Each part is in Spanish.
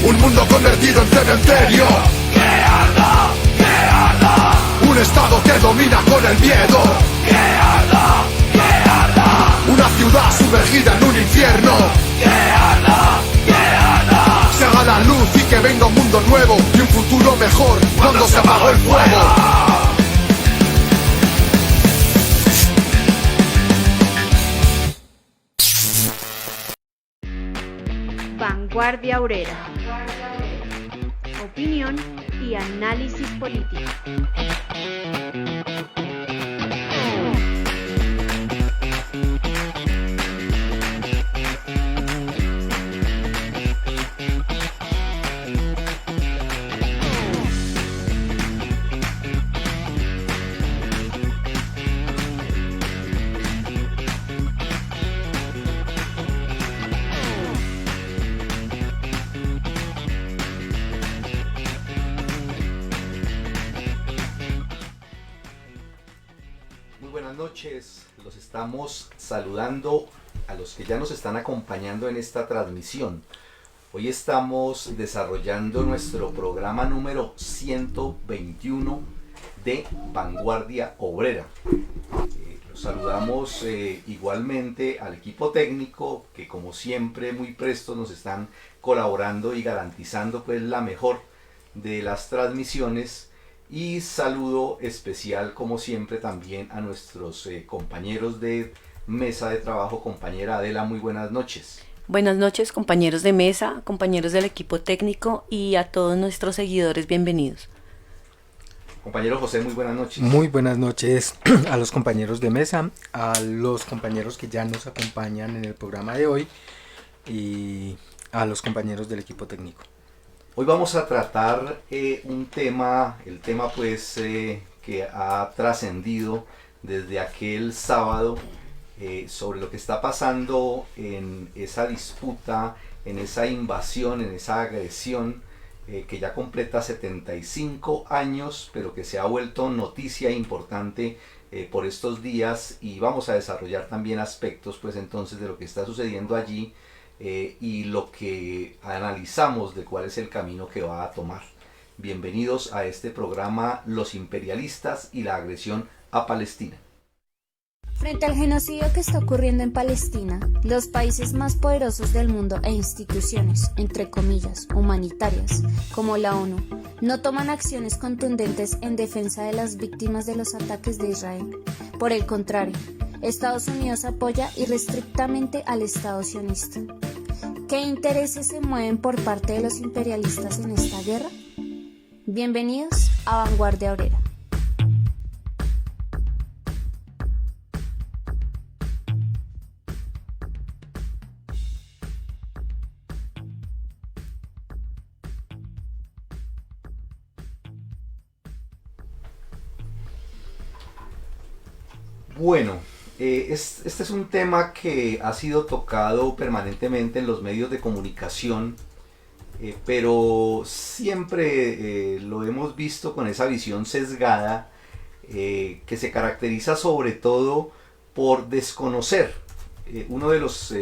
Un mundo convertido en cementerio. ¡Que arda! ¡Que arda! Un estado que domina con el miedo. ¡Que arda! ¡Que arda! Una ciudad sumergida en un infierno. ¡Que arda! ¡Que arda! Se haga la luz y que venga un mundo nuevo y un futuro mejor cuando se apagó el fuego. Vanguardia Obrera. Opinión y análisis político. Buenas noches, los estamos saludando a los que ya nos están acompañando en esta transmisión. Hoy estamos desarrollando nuestro programa número 121 de Vanguardia Obrera. Los saludamos igualmente al equipo técnico que, como siempre, muy presto nos están colaborando y garantizando pues la mejor de las transmisiones. Y saludo especial, como siempre, también a nuestros compañeros de mesa de trabajo. Compañera Adela, muy buenas noches. Buenas noches, compañeros de mesa, compañeros del equipo técnico y a todos nuestros seguidores, bienvenidos. Compañero José, muy buenas noches. Muy buenas noches a los compañeros de mesa, a los compañeros que ya nos acompañan en el programa de hoy y a los compañeros del equipo técnico. Hoy vamos a tratar el tema pues que ha trascendido desde aquel sábado sobre lo que está pasando en esa disputa, en esa invasión, en esa agresión que ya completa 75 años, pero que se ha vuelto noticia importante por estos días, y vamos a desarrollar también aspectos pues entonces de lo que está sucediendo allí. Y lo que analizamos de cuál es el camino que va a tomar. Bienvenidos a este programa Los imperialistas y la agresión a Palestina. Frente al genocidio que está ocurriendo en Palestina, los países más poderosos del mundo e instituciones, entre comillas, humanitarias, como la ONU, no toman acciones contundentes en defensa de las víctimas de los ataques de Israel. Por el contrario, Estados Unidos apoya irrestrictamente al Estado sionista. ¿Qué intereses se mueven por parte de los imperialistas en esta guerra? Bienvenidos a Vanguardia Obrera. Bueno, este es un tema que ha sido tocado permanentemente en los medios de comunicación, pero siempre lo hemos visto con esa visión sesgada que se caracteriza sobre todo por desconocer uno de los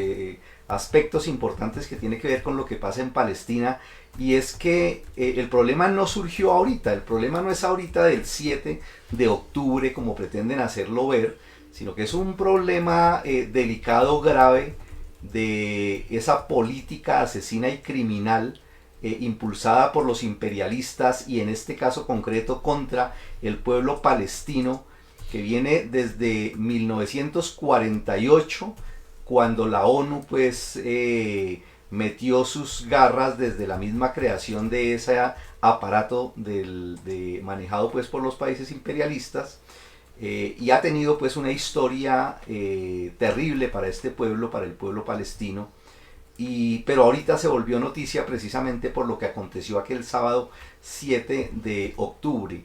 aspectos importantes que tiene que ver con lo que pasa en Palestina, y es que el problema no surgió ahorita, el problema no es ahorita del 7 de octubre como pretenden hacerlo ver, sino que es un problema delicado, grave, de esa política asesina y criminal impulsada por los imperialistas, y en este caso concreto contra el pueblo palestino, que viene desde 1948, cuando la ONU pues metió sus garras desde la misma creación de ese aparato manejado pues por los países imperialistas, y ha tenido pues una historia terrible para este pueblo, para el pueblo palestino, pero ahorita se volvió noticia precisamente por lo que aconteció aquel sábado 7 de octubre.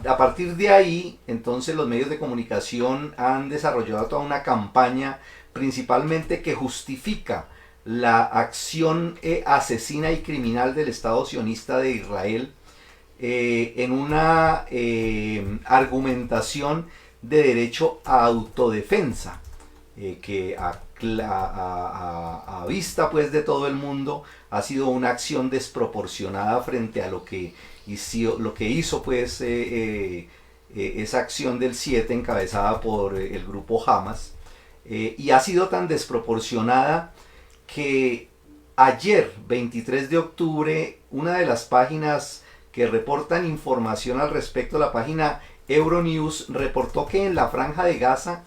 A partir de ahí, entonces, los medios de comunicación han desarrollado toda una campaña, principalmente que justifica la acción asesina y criminal del Estado sionista de Israel, en una argumentación de derecho a autodefensa, que a vista pues de todo el mundo ha sido una acción desproporcionada frente a lo que hizo pues esa acción del 7 encabezada por el grupo Hamas, y ha sido tan desproporcionada que ayer 23 de octubre una de las páginas que reportan información al respecto, la página Euronews, reportó que en la Franja de Gaza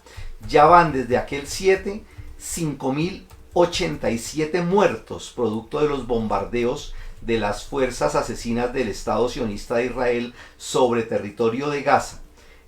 ya van desde aquel 7 5.087 muertos producto de los bombardeos de las fuerzas asesinas del Estado sionista de Israel sobre territorio de Gaza.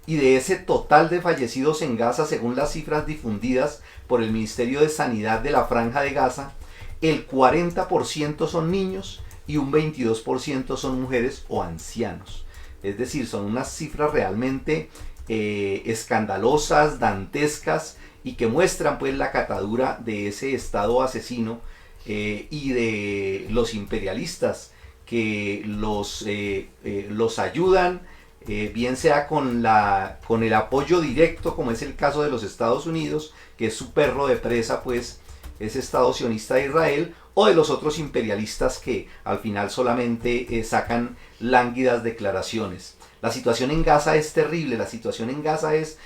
Y de ese total de fallecidos en Gaza, según las cifras difundidas por el Ministerio de Sanidad de la Franja de Gaza, el 40% son niños y un 22% son mujeres o ancianos. Es decir, son unas cifras realmente escandalosas, dantescas, y que muestran pues la catadura de ese Estado asesino y de los imperialistas que los ayudan, bien sea con el apoyo directo, como es el caso de los Estados Unidos, que es su perro de presa pues ese Estado sionista de Israel, o de los otros imperialistas que al final solamente sacan lánguidas declaraciones. La situación en Gaza es terrible, la situación en Gaza es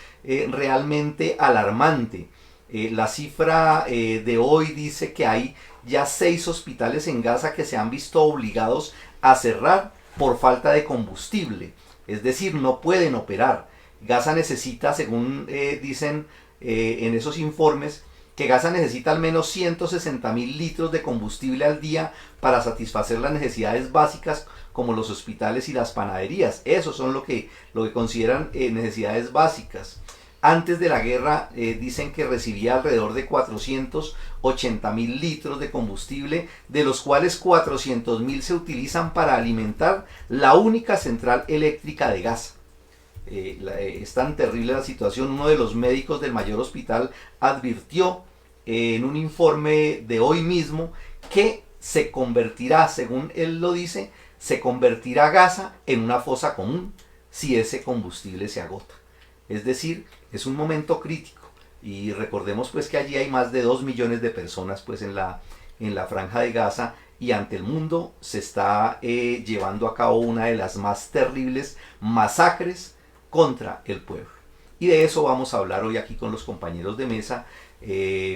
realmente alarmante. La cifra de hoy dice que hay ya 6 hospitales en Gaza que se han visto obligados a cerrar por falta de combustible, es decir, no pueden operar. Gaza necesita, según dicen en esos informes, que Gaza necesita al menos 160.000 litros de combustible al día para satisfacer las necesidades básicas como los hospitales y las panaderías. Esos son lo que consideran necesidades básicas. Antes de la guerra dicen que recibía alrededor de 480.000 litros de combustible, de los cuales 400.000 se utilizan para alimentar la única central eléctrica de Gaza. Es tan terrible la situación. Uno de los médicos del mayor hospital advirtió en un informe de hoy mismo que se convertirá, según él lo dice, se convertirá Gaza en una fosa común si ese combustible se agota. Es decir, es un momento crítico, y recordemos pues que allí hay más de 2 millones de personas pues en la Franja de Gaza, y ante el mundo se está llevando a cabo una de las más terribles masacres contra el pueblo. Y de eso vamos a hablar hoy aquí con los compañeros de mesa,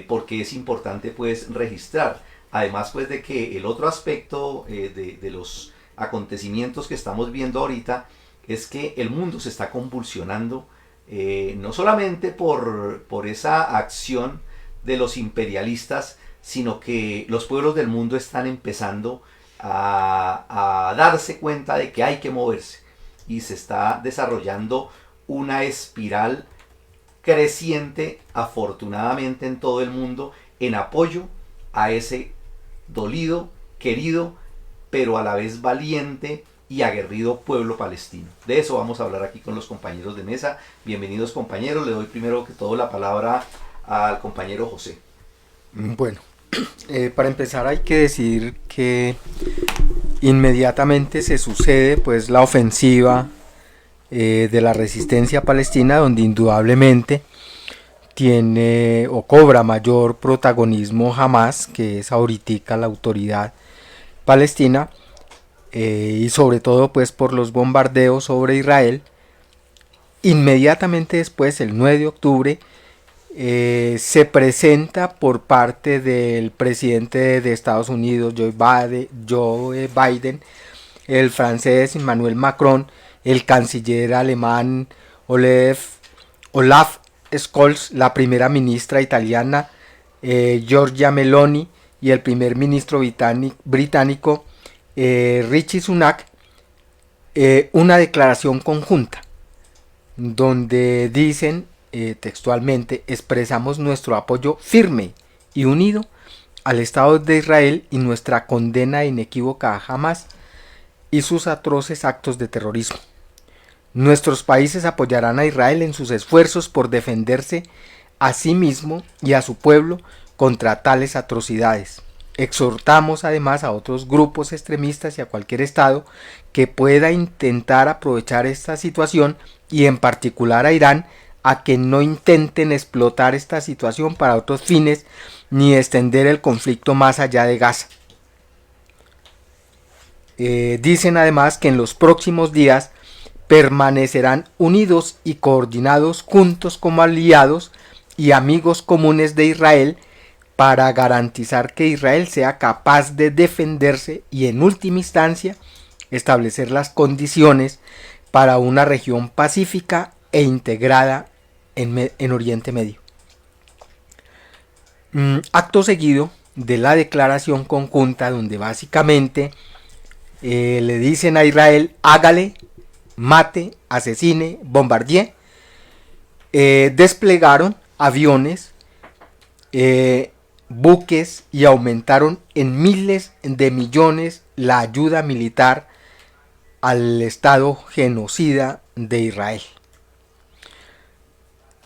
porque es importante pues registrar, además pues de que el otro aspecto de los acontecimientos que estamos viendo ahorita es que el mundo se está convulsionando, no solamente por esa acción de los imperialistas, sino que los pueblos del mundo están empezando a darse cuenta de que hay que moverse, y se está desarrollando una espiral creciente, afortunadamente en todo el mundo, en apoyo a ese dolido, querido, pero a la vez valiente y aguerrido pueblo palestino. De eso vamos a hablar aquí con los compañeros de mesa. Bienvenidos, compañeros. Le doy primero que todo la palabra al compañero José. Bueno, para empezar hay que decir que inmediatamente se sucede pues la ofensiva de la resistencia palestina, donde indudablemente tiene o cobra mayor protagonismo Hamas, que es ahorita la autoridad palestina, y sobre todo pues por los bombardeos sobre Israel. Inmediatamente después, el 9 de octubre, se presenta por parte del presidente de Estados Unidos, Joe Biden, el francés Emmanuel Macron, el canciller alemán Olaf Scholz, la primera ministra italiana Giorgia Meloni y el primer ministro británico Rishi Sunak, una declaración conjunta donde dicen textualmente: expresamos nuestro apoyo firme y unido al Estado de Israel y nuestra condena inequívoca a Hamas y sus atroces actos de terrorismo. Nuestros países apoyarán a Israel en sus esfuerzos por defenderse a sí mismo y a su pueblo contra tales atrocidades. Exhortamos además a otros grupos extremistas y a cualquier Estado que pueda intentar aprovechar esta situación, y en particular a Irán, a que no intenten explotar esta situación para otros fines ni extender el conflicto más allá de Gaza. Dicen además que en los próximos días permanecerán unidos y coordinados juntos como aliados y amigos comunes de Israel para garantizar que Israel sea capaz de defenderse y en última instancia establecer las condiciones para una región pacífica e integrada en Oriente Medio. Acto seguido de la declaración conjunta, donde básicamente le dicen a Israel: hágale, mate, asesine, bombardee, desplegaron aviones, buques y aumentaron en miles de millones la ayuda militar al Estado genocida de Israel.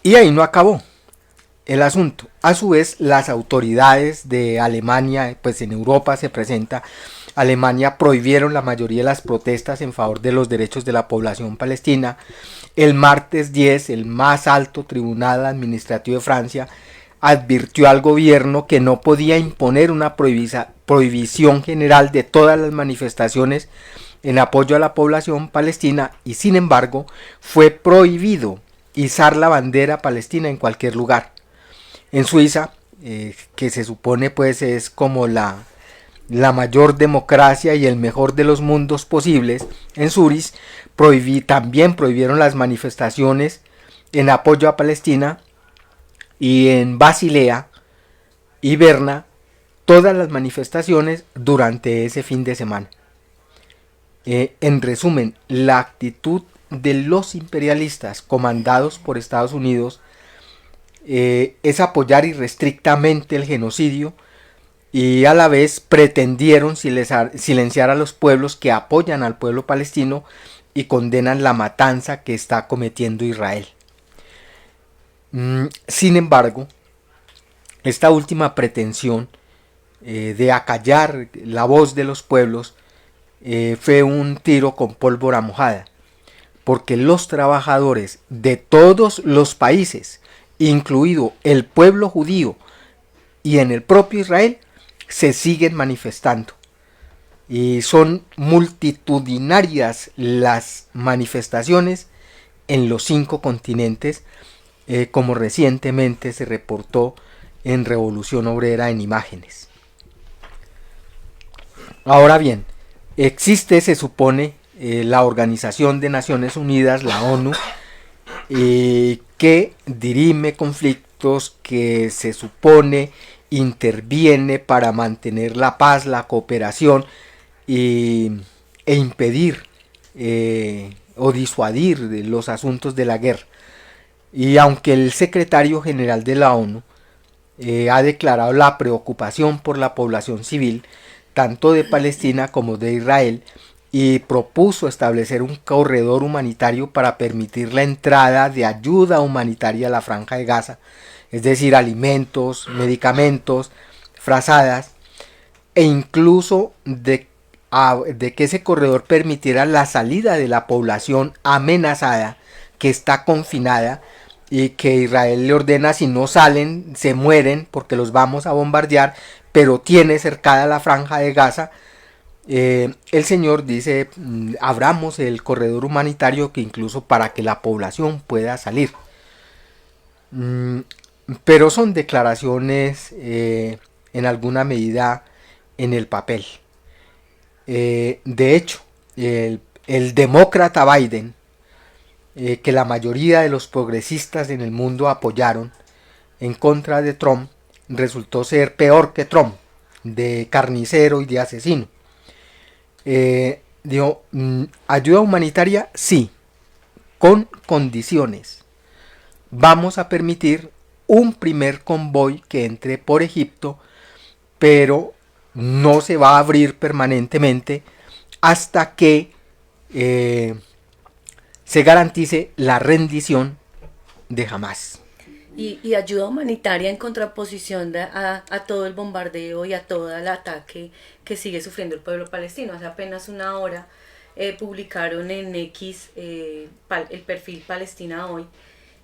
Y ahí no acabó el asunto. A su vez, las autoridades de Alemania, pues en Europa se presenta, Alemania prohibieron la mayoría de las protestas en favor de los derechos de la población palestina. El martes 10, el más alto tribunal administrativo de Francia advirtió al gobierno que no podía imponer una prohibición general de todas las manifestaciones en apoyo a la población palestina, y sin embargo fue prohibido izar la bandera palestina en cualquier lugar. En Suiza, que se supone pues es como la mayor democracia y el mejor de los mundos posibles, en Zurich también prohibieron las manifestaciones en apoyo a Palestina, y en Basilea y Berna todas las manifestaciones durante ese fin de semana. En resumen, la actitud de los imperialistas comandados por Estados Unidos es apoyar irrestrictamente el genocidio, y a la vez pretendieron silenciar a los pueblos que apoyan al pueblo palestino y condenan la matanza que está cometiendo Israel. Sin embargo, esta última pretensión de acallar la voz de los pueblos fue un tiro con pólvora mojada, porque los trabajadores de todos los países, incluido el pueblo judío y en el propio Israel, se siguen manifestando, y son multitudinarias las manifestaciones en los 5 continentes, como recientemente se reportó en Revolución Obrera en imágenes. Ahora bien, existe, se supone, la Organización de Naciones Unidas, la ONU, que dirime conflictos, que se supone interviene para mantener la paz, la cooperación e impedir o disuadir los asuntos de la guerra. Y aunque el secretario general de la ONU ha declarado la preocupación por la población civil, tanto de Palestina como de Israel, y propuso establecer un corredor humanitario para permitir la entrada de ayuda humanitaria a la Franja de Gaza, es decir, alimentos, medicamentos, frazadas, e incluso de que ese corredor permitiera la salida de la población amenazada que está confinada, y que Israel le ordena: si no salen se mueren porque los vamos a bombardear, pero tiene cercada la Franja de Gaza. El señor dice: abramos el corredor humanitario, que incluso para que la población pueda salir. Pero son declaraciones en alguna medida en el papel. De hecho, el demócrata Biden, que la mayoría de los progresistas en el mundo apoyaron en contra de Trump, resultó ser peor que Trump, de carnicero y de asesino. Dijo: ayuda humanitaria sí, con condiciones. Vamos a permitir un primer convoy que entre por Egipto, pero no se va a abrir permanentemente hasta que se garantice la rendición de Hamás. Y ayuda humanitaria en contraposición a todo el bombardeo y a todo el ataque que sigue sufriendo el pueblo palestino. Hace apenas una hora publicaron en X el perfil Palestina Hoy,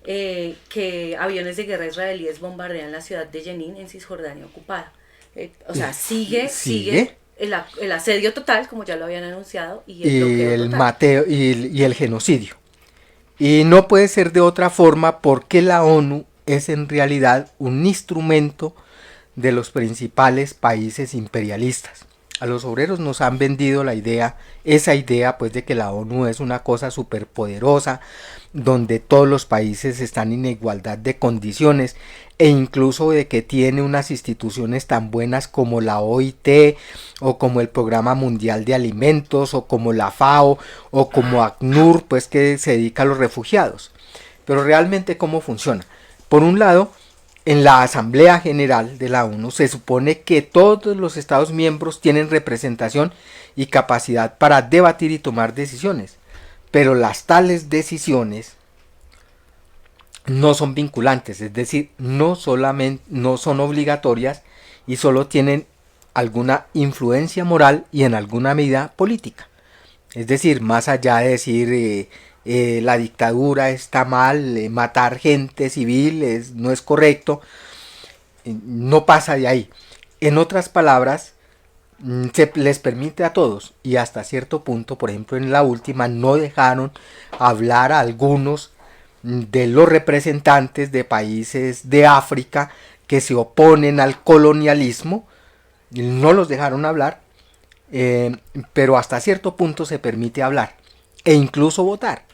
que aviones de guerra israelíes bombardean la ciudad de Jenin en Cisjordania ocupada. O sea, sigue el asedio total, como ya lo habían anunciado, y el bloqueo total. Y el genocidio. Y no puede ser de otra forma porque la ONU es en realidad un instrumento de los principales países imperialistas. A los obreros nos han vendido esa idea pues de que la ONU es una cosa superpoderosa, donde todos los países están en igualdad de condiciones e incluso de que tiene unas instituciones tan buenas como la OIT o como el Programa Mundial de Alimentos o como la FAO o como ACNUR, pues que se dedica a los refugiados. Pero realmente ¿cómo funciona? Por un lado, en la Asamblea General de la ONU se supone que todos los Estados miembros tienen representación y capacidad para debatir y tomar decisiones, pero las tales decisiones no son vinculantes, es decir, no son obligatorias y solo tienen alguna influencia moral y en alguna medida política. Es decir, más allá de decir la dictadura está mal, matar gente civil no es correcto, no pasa de ahí. En otras palabras, se les permite a todos y hasta cierto punto, por ejemplo en la última no dejaron hablar a algunos de los representantes de países de África que se oponen al colonialismo, no los dejaron hablar, pero hasta cierto punto se permite hablar e incluso votar,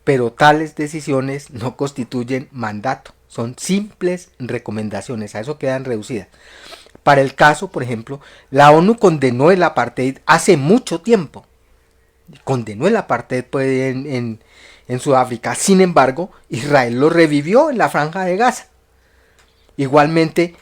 pero tales decisiones no constituyen mandato, son simples recomendaciones, a eso quedan reducidas. Para el caso, por ejemplo, la ONU condenó el apartheid hace mucho tiempo, condenó el apartheid pues, en Sudáfrica, sin embargo, Israel lo revivió en la Franja de Gaza. Igualmente,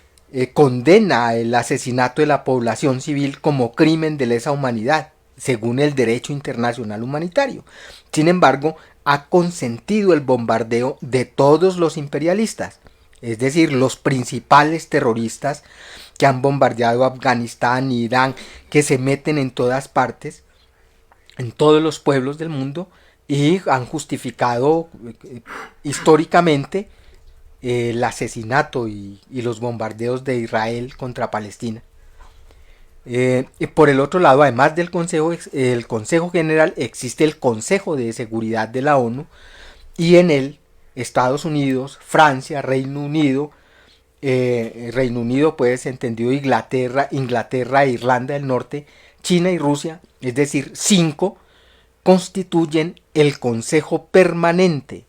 condena el asesinato de la población civil como crimen de lesa humanidad, según el derecho internacional humanitario. Sin embargo, ha consentido el bombardeo de todos los imperialistas, es decir, los principales terroristas que han bombardeado Afganistán, Irán, que se meten en todas partes, en todos los pueblos del mundo, y han justificado históricamente el asesinato y los bombardeos de Israel contra Palestina. Y por el otro lado, además del el Consejo General, existe el Consejo de Seguridad de la ONU, y en él Estados Unidos, Francia, Reino Unido pues entendido Inglaterra, Irlanda del Norte, China y Rusia, es decir, 5, constituyen el Consejo Permanente,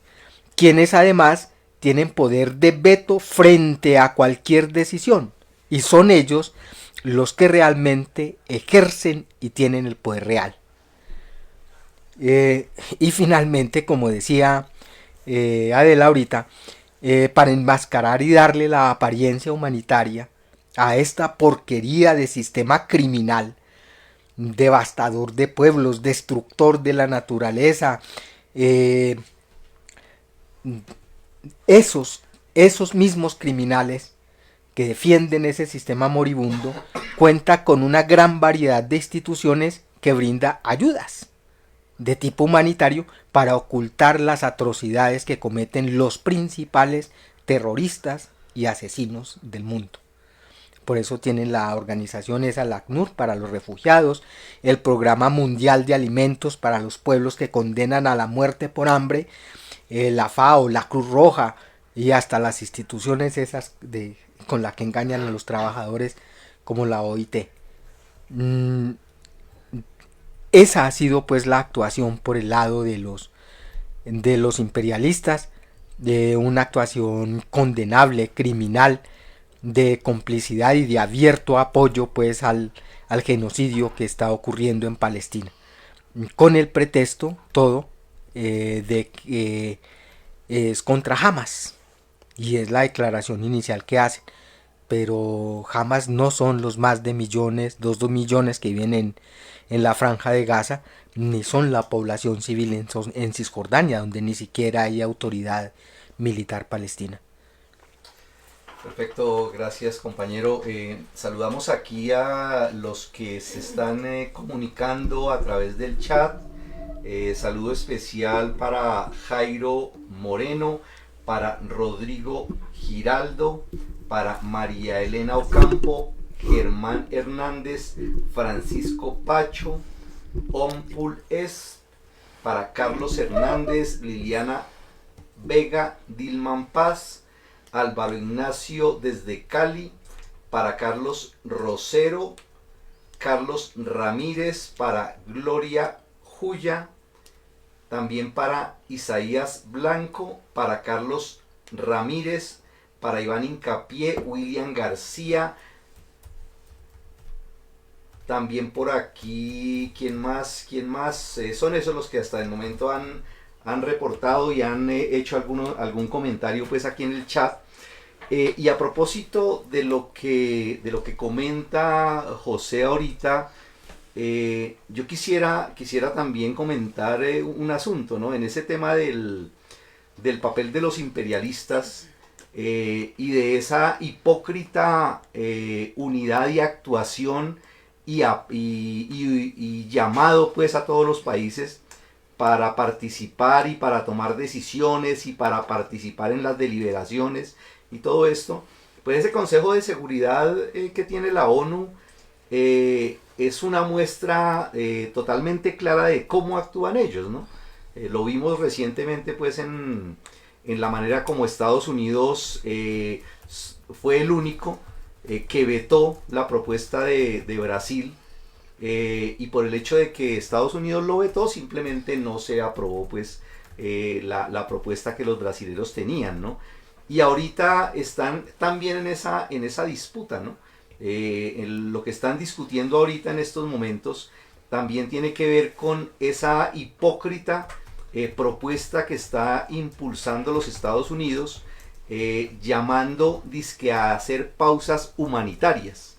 quienes además tienen poder de veto frente a cualquier decisión, y son ellos los que realmente ejercen y tienen el poder real. Y finalmente, como decía Adela ahorita, para enmascarar y darle la apariencia humanitaria a esta porquería de sistema criminal, devastador de pueblos, destructor de la naturaleza, esos mismos criminales que defienden ese sistema moribundo cuenta con una gran variedad de instituciones que brinda ayudas de tipo humanitario para ocultar las atrocidades que cometen los principales terroristas y asesinos del mundo. Por eso tienen la organización esa, la ACNUR, para los refugiados, el Programa Mundial de Alimentos para los pueblos que condenan a la muerte por hambre, la FAO, la Cruz Roja y hasta las instituciones esas con las que engañan a los trabajadores como la OIT. Esa ha sido pues la actuación por el lado de los imperialistas, de una actuación condenable, criminal, de complicidad y de abierto apoyo pues al genocidio que está ocurriendo en Palestina, con el pretexto todo de que es contra Hamas, y es la declaración inicial que hacen, pero Hamas no son los más de 2 millones que viven en la Franja de Gaza, ni son la población civil en Cisjordania, donde ni siquiera hay autoridad militar palestina. Perfecto, gracias compañero. Saludamos aquí a los que se están comunicando a través del chat. Saludo especial para Jairo Moreno, para Rodrigo Giraldo, para María Elena Ocampo, Germán Hernández, Francisco Pacho, Ompul Es, para Carlos Hernández, Liliana Vega, Dilman Paz, Álvaro Ignacio desde Cali, para Carlos Rosero, Carlos Ramírez, para Gloria Juya, también para Isaías Blanco, para Carlos Ramírez, para Iván Incapié, William García, también por aquí, ¿quién más? Son esos los que hasta el momento han reportado y han hecho algún comentario pues aquí en el chat. Y a propósito de lo que comenta José ahorita, yo quisiera también comentar un asunto, ¿no? En ese tema del papel de los imperialistas y de esa hipócrita unidad y actuación y llamado pues a todos los países para participar y para tomar decisiones y para participar en las deliberaciones y todo esto. Pues ese Consejo de Seguridad que tiene la ONU es una muestra totalmente clara de cómo actúan ellos, ¿no? Lo vimos recientemente pues en la manera como Estados Unidos fue el único que vetó la propuesta de Brasil, y por el hecho de que Estados Unidos lo vetó, simplemente no se aprobó pues la propuesta que los brasileños tenían, ¿no? Y ahorita están también en esa disputa, ¿no? Lo que están discutiendo ahorita en estos momentos también tiene que ver con esa hipócrita propuesta que está impulsando los Estados Unidos, llamando dizque a hacer pausas humanitarias,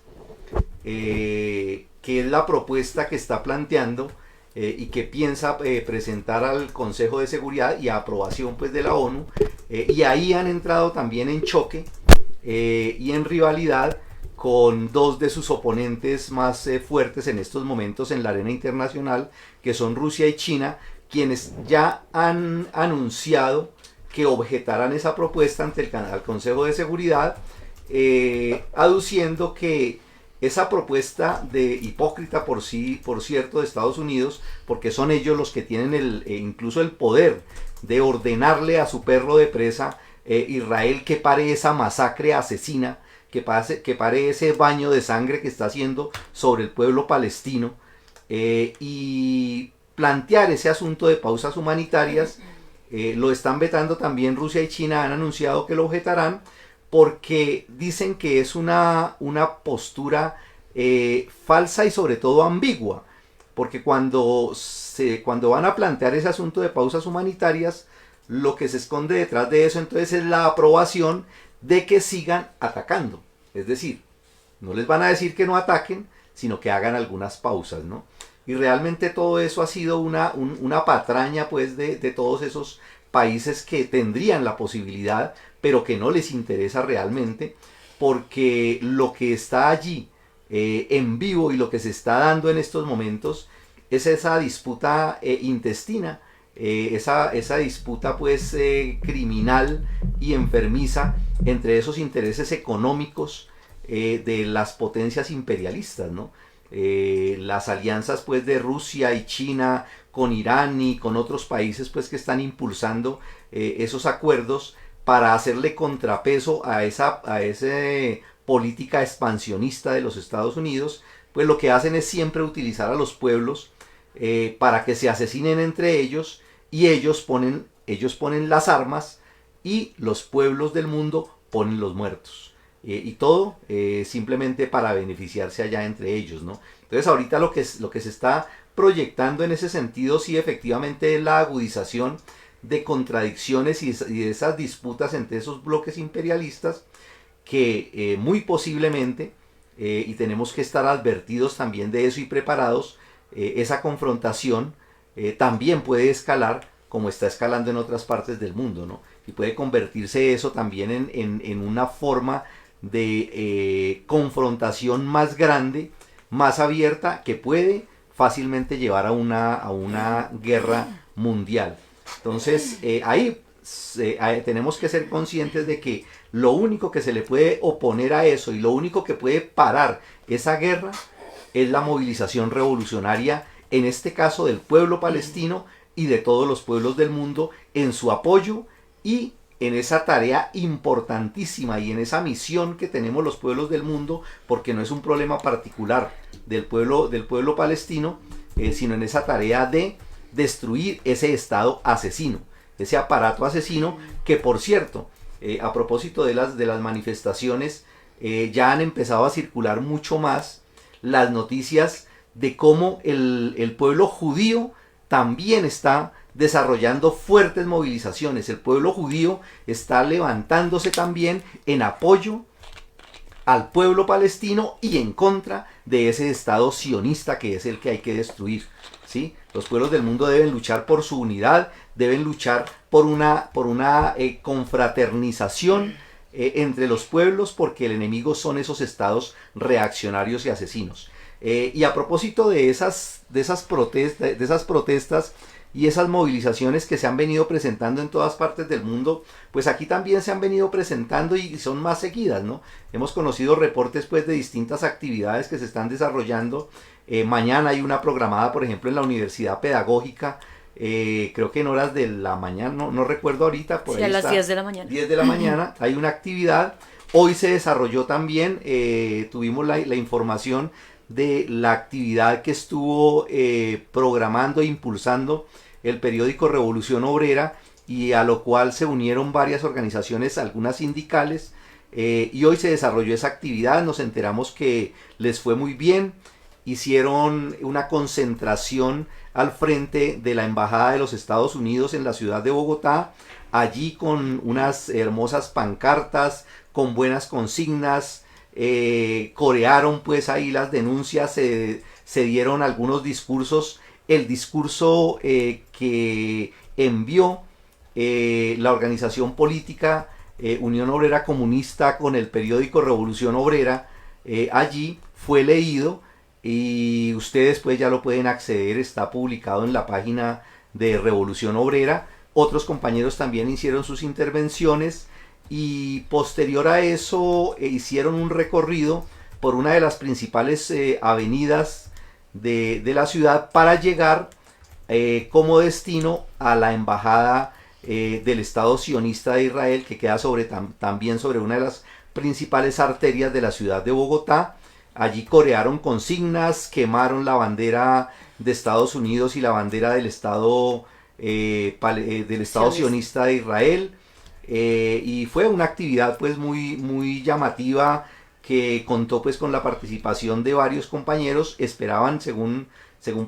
que es la propuesta que está planteando y que piensa presentar al Consejo de Seguridad y a aprobación pues de la ONU, y ahí han entrado también en choque y en rivalidad con dos de sus oponentes más fuertes en estos momentos en la arena internacional, que son Rusia y China, quienes ya han anunciado que objetarán esa propuesta ante el Consejo de Seguridad, aduciendo que esa propuesta de hipócrita por cierto, de Estados Unidos, porque son ellos los que tienen incluso el poder de ordenarle a su perro de presa Israel que pare esa masacre asesina, que pare ese baño de sangre que está haciendo sobre el pueblo palestino, y plantear ese asunto de pausas humanitarias. Lo están vetando también Rusia y China, han anunciado que lo objetarán, porque dicen que es una postura falsa y sobre todo ambigua, porque cuando van a plantear ese asunto de pausas humanitarias, lo que se esconde detrás de eso entonces es la aprobación de que sigan atacando. Es decir, no les van a decir que no ataquen, sino que hagan algunas pausas, ¿no? Y realmente todo eso ha sido una patraña pues de todos esos países que tendrían la posibilidad, pero que no les interesa realmente, porque lo que está allí en vivo y lo que se está dando en estos momentos es esa disputa intestina, esa disputa pues criminal y enfermiza entre esos intereses económicos de las potencias imperialistas, ¿no? Las alianzas pues de Rusia y China con Irán y con otros países pues que están impulsando esos acuerdos para hacerle contrapeso a esa política expansionista de los Estados Unidos. Pues lo que hacen es siempre utilizar a los pueblos para que se asesinen entre ellos, y ellos ponen las armas y los pueblos del mundo ponen los muertos. Y todo simplemente para beneficiarse allá entre ellos, ¿no? Entonces ahorita lo que se está proyectando en ese sentido sí efectivamente es la agudización de contradicciones y de esas disputas entre esos bloques imperialistas que muy posiblemente, y tenemos que estar advertidos también de eso y preparados, esa confrontación también puede escalar como está escalando en otras partes del mundo, ¿no? Y puede convertirse eso también en una forma de confrontación más grande, más abierta, que puede fácilmente llevar a una guerra mundial. Entonces ahí tenemos que ser conscientes de que lo único que se le puede oponer a eso y lo único que puede parar esa guerra es la movilización revolucionaria, en este caso del pueblo palestino y de todos los pueblos del mundo, en su apoyo y en esa tarea importantísima y en esa misión que tenemos los pueblos del mundo, porque no es un problema particular del pueblo palestino, sino en esa tarea de destruir ese Estado asesino, ese aparato asesino que, por cierto, a propósito de las manifestaciones, ya han empezado a circular mucho más las noticias de cómo el pueblo judío también está desarrollando fuertes movilizaciones. El pueblo judío está levantándose también en apoyo al pueblo palestino y en contra de ese Estado sionista que es el que hay que destruir, ¿sí? Los pueblos del mundo deben luchar por su unidad, deben luchar por una confraternización entre los pueblos, porque el enemigo son esos estados reaccionarios y asesinos. Y a propósito de esas protestas y esas movilizaciones que se han venido presentando en todas partes del mundo, pues aquí también se han venido presentando y son más seguidas, ¿no? Hemos conocido reportes pues de distintas actividades que se están desarrollando. Mañana hay una programada, por ejemplo, en la Universidad Pedagógica, creo que en horas de la mañana, no recuerdo ahorita. Por sí, ahí a las está, 10 de la mañana. 10 de la mañana hay una actividad. Hoy se desarrolló también, tuvimos la información de la actividad que estuvo programando e impulsando el periódico Revolución Obrera, y a lo cual se unieron varias organizaciones, algunas sindicales, y hoy se desarrolló esa actividad. Nos enteramos que les fue muy bien, hicieron una concentración al frente de la Embajada de los Estados Unidos en la ciudad de Bogotá, allí con unas hermosas pancartas, con buenas consignas, corearon pues ahí las denuncias, se dieron algunos discursos. El discurso que envió la organización política Unión Obrera Comunista con el periódico Revolución Obrera, allí fue leído, y ustedes pues ya lo pueden acceder, está publicado en la página de Revolución Obrera. Otros compañeros también hicieron sus intervenciones, y posterior a eso hicieron un recorrido por una de las principales avenidas de la ciudad para llegar como destino a la embajada del Estado sionista de Israel, que queda también sobre una de las principales arterias de la ciudad de Bogotá. Allí corearon consignas, quemaron la bandera de Estados Unidos y la bandera del Estado sionista de Israel. Y fue una actividad pues muy llamativa, que contó pues con la participación de varios compañeros. Esperaban, según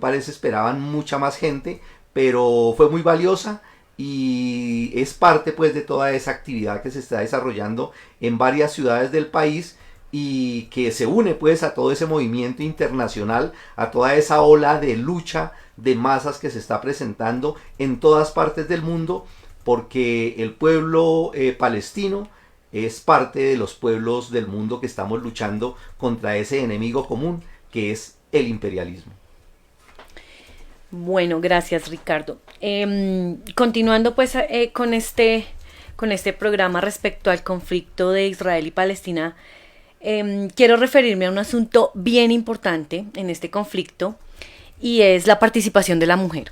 parece, esperaban mucha más gente, pero fue muy valiosa y es parte pues de toda esa actividad que se está desarrollando en varias ciudades del país, y que se une pues a todo ese movimiento internacional, a toda esa ola de lucha de masas que se está presentando en todas partes del mundo, porque el pueblo palestino es parte de los pueblos del mundo que estamos luchando contra ese enemigo común que es el imperialismo. Bueno, gracias, Ricardo. Continuando pues con este programa respecto al conflicto de Israel y Palestina, quiero referirme a un asunto bien importante en este conflicto, y es la participación de la mujer.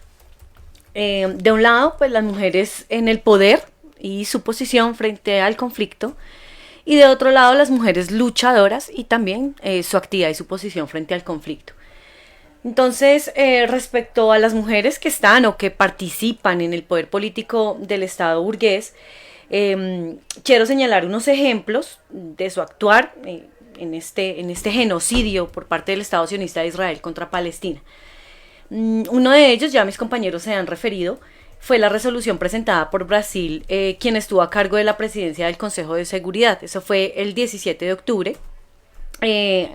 De un lado, pues las mujeres en el poder y su posición frente al conflicto, y de otro lado las mujeres luchadoras y también su actividad y su posición frente al conflicto. Entonces, respecto a las mujeres que están o que participan en el poder político del Estado burgués, quiero señalar unos ejemplos de su actuar en este genocidio por parte del Estado sionista de Israel contra Palestina. Uno de ellos, ya mis compañeros se han referido, fue la resolución presentada por Brasil, quien estuvo a cargo de la presidencia del Consejo de Seguridad. Eso fue el 17 de octubre,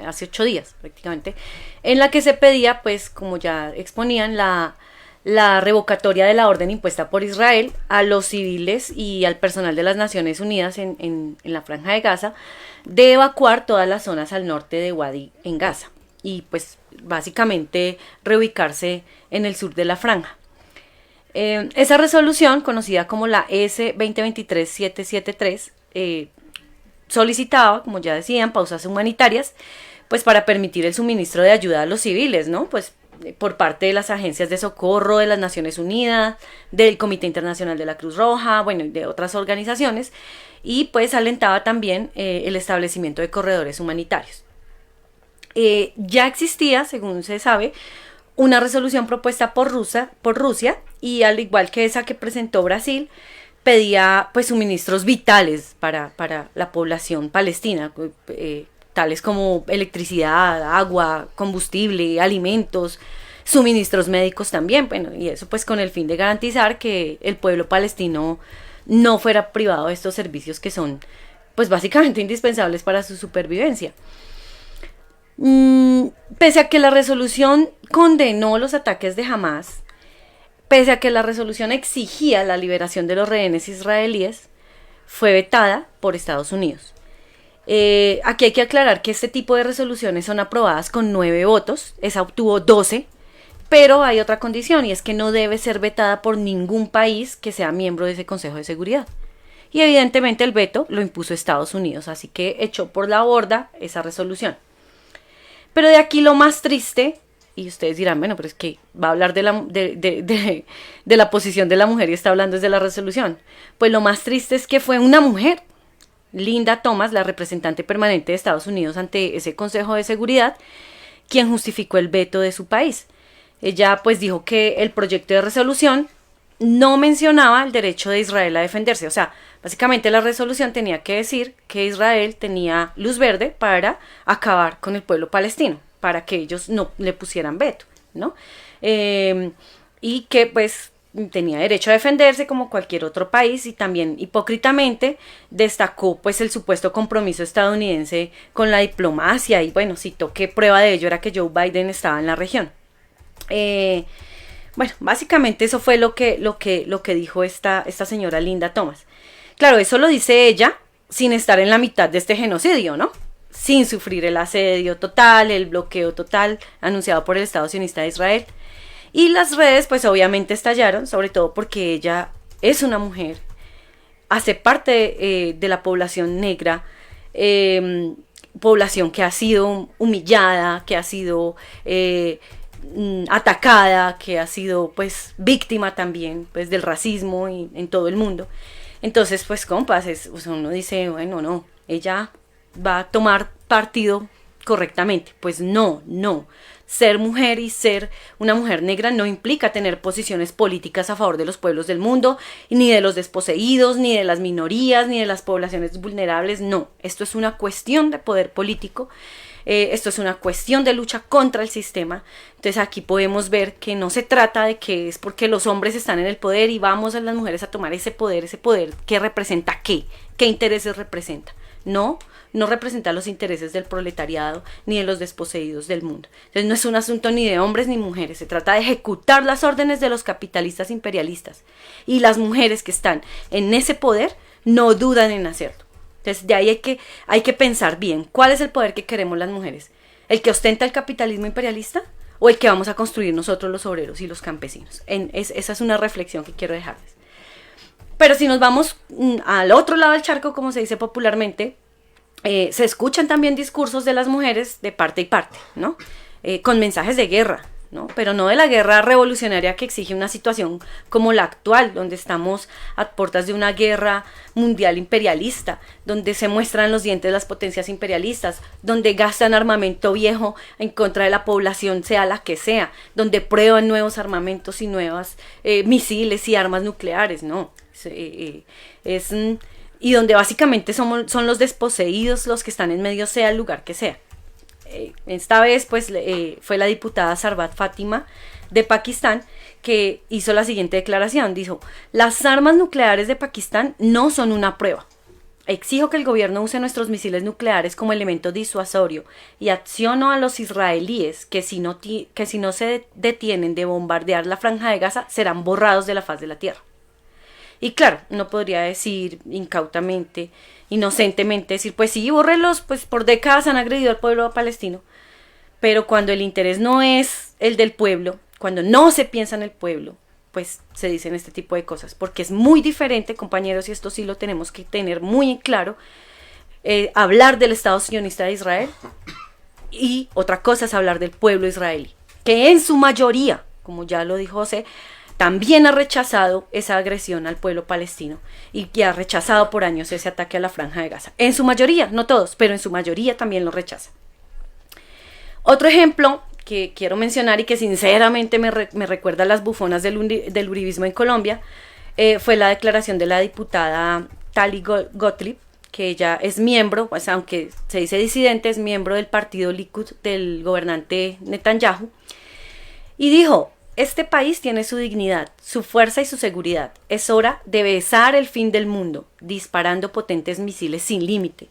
hace 8 días prácticamente, en la que se pedía, pues como ya exponían, la revocatoria de la orden impuesta por Israel a los civiles y al personal de las Naciones Unidas en la Franja de Gaza, de evacuar todas las zonas al norte de Wadi en Gaza, y pues básicamente reubicarse en el sur de la franja. Esa resolución, conocida como la S-2023-773, solicitaba, como ya decían, pausas humanitarias, pues para permitir el suministro de ayuda a los civiles, ¿no? Pues por parte de las agencias de socorro de las Naciones Unidas, del Comité Internacional de la Cruz Roja, bueno, y de otras organizaciones, y pues alentaba también el establecimiento de corredores humanitarios. Ya existía, según se sabe, una resolución propuesta por Rusia, y al igual que esa que presentó Brasil, pedía pues suministros vitales para la población palestina, tales como electricidad, agua, combustible, alimentos, suministros médicos también, bueno, y eso pues con el fin de garantizar que el pueblo palestino no fuera privado de estos servicios que son pues básicamente indispensables para su supervivencia. Pese a que la resolución condenó los ataques de Hamás, pese a que la resolución exigía la liberación de los rehenes israelíes, fue vetada por Estados Unidos. Aquí hay que aclarar que este tipo de resoluciones son aprobadas con 9 votos, esa obtuvo 12, pero hay otra condición, y es que no debe ser vetada por ningún país que sea miembro de ese Consejo de Seguridad. Y evidentemente el veto lo impuso Estados Unidos, así que echó por la borda esa resolución. Pero de aquí lo más triste, y ustedes dirán, bueno, pero es que va a hablar de la posición de la mujer y está hablando desde la resolución. Pues lo más triste es que fue una mujer, Linda Thomas, la representante permanente de Estados Unidos ante ese Consejo de Seguridad, quien justificó el veto de su país. Ella pues dijo que el proyecto de resolución no mencionaba el derecho de Israel a defenderse. O sea, básicamente la resolución tenía que decir que Israel tenía luz verde para acabar con el pueblo palestino, para que ellos no le pusieran veto, ¿no? Y que pues tenía derecho a defenderse como cualquier otro país, y también hipócritamente destacó pues el supuesto compromiso estadounidense con la diplomacia, y bueno, citó que prueba de ello era que Joe Biden estaba en la región. Bueno, básicamente eso fue lo que dijo esta señora Linda Thomas. Claro, eso lo dice ella sin estar en la mitad de este genocidio, ¿no? Sin sufrir el asedio total, el bloqueo total anunciado por el Estado sionista de Israel. Y las redes pues obviamente estallaron, sobre todo porque ella es una mujer, hace parte de la población negra, población que ha sido humillada, que ha sido atacada, que ha sido pues víctima también pues del racismo en todo el mundo. Entonces pues compas, uno dice, bueno, no, ella va a tomar partido correctamente. Pues no. Ser mujer y ser una mujer negra no implica tener posiciones políticas a favor de los pueblos del mundo, ni de los desposeídos, ni de las minorías, ni de las poblaciones vulnerables. No, esto es una cuestión de poder político, esto es una cuestión de lucha contra el sistema. Entonces aquí podemos ver que no se trata de que es porque los hombres están en el poder y vamos a las mujeres a tomar ese poder que representa qué intereses representa. No representa los intereses del proletariado ni de los desposeídos del mundo. Entonces no es un asunto ni de hombres ni mujeres, se trata de ejecutar las órdenes de los capitalistas imperialistas, y las mujeres que están en ese poder no dudan en hacerlo. Entonces de ahí hay que pensar bien, ¿cuál es el poder que queremos las mujeres? ¿El que ostenta el capitalismo imperialista o el que vamos a construir nosotros los obreros y los campesinos? Esa es una reflexión que quiero dejarles. Pero si nos vamos al otro lado del charco, como se dice popularmente, se escuchan también discursos de las mujeres de parte y parte, ¿no? Con mensajes de guerra, ¿no? Pero no de la guerra revolucionaria que exige una situación como la actual, donde estamos a puertas de una guerra mundial imperialista, donde se muestran los dientes de las potencias imperialistas, donde gastan armamento viejo en contra de la población, sea la que sea, donde prueban nuevos armamentos y nuevas misiles y armas nucleares, ¿no? Y donde básicamente son los desposeídos los que están en medio, sea el lugar que sea. Esta vez pues fue la diputada Sarbat Fátima de Pakistán que hizo la siguiente declaración. Dijo: las armas nucleares de Pakistán no son una prueba. Exijo que el gobierno use nuestros misiles nucleares como elemento disuasorio y acciono a los israelíes que si no se detienen de bombardear la franja de Gaza serán borrados de la faz de la tierra. Y claro, uno podría decir incautamente, inocentemente, decir, pues sí, bórrelos, pues por décadas han agredido al pueblo palestino. Pero cuando el interés no es el del pueblo, cuando no se piensa en el pueblo, pues se dicen este tipo de cosas, porque es muy diferente, compañeros, y esto sí lo tenemos que tener muy claro, hablar del Estado sionista de Israel, y otra cosa es hablar del pueblo israelí, que en su mayoría, como ya lo dijo José, también ha rechazado esa agresión al pueblo palestino y que ha rechazado por años ese ataque a la Franja de Gaza. En su mayoría, no todos, pero en su mayoría también lo rechaza. Otro ejemplo que quiero mencionar y que sinceramente me recuerda a las bufonas del uribismo en Colombia, fue la declaración de la diputada Tali Gottlieb, que ella es miembro, pues aunque se dice disidente, es miembro del partido Likud del gobernante Netanyahu, y dijo: este país tiene su dignidad, su fuerza y su seguridad. Es hora de besar el fin del mundo, disparando potentes misiles sin límite.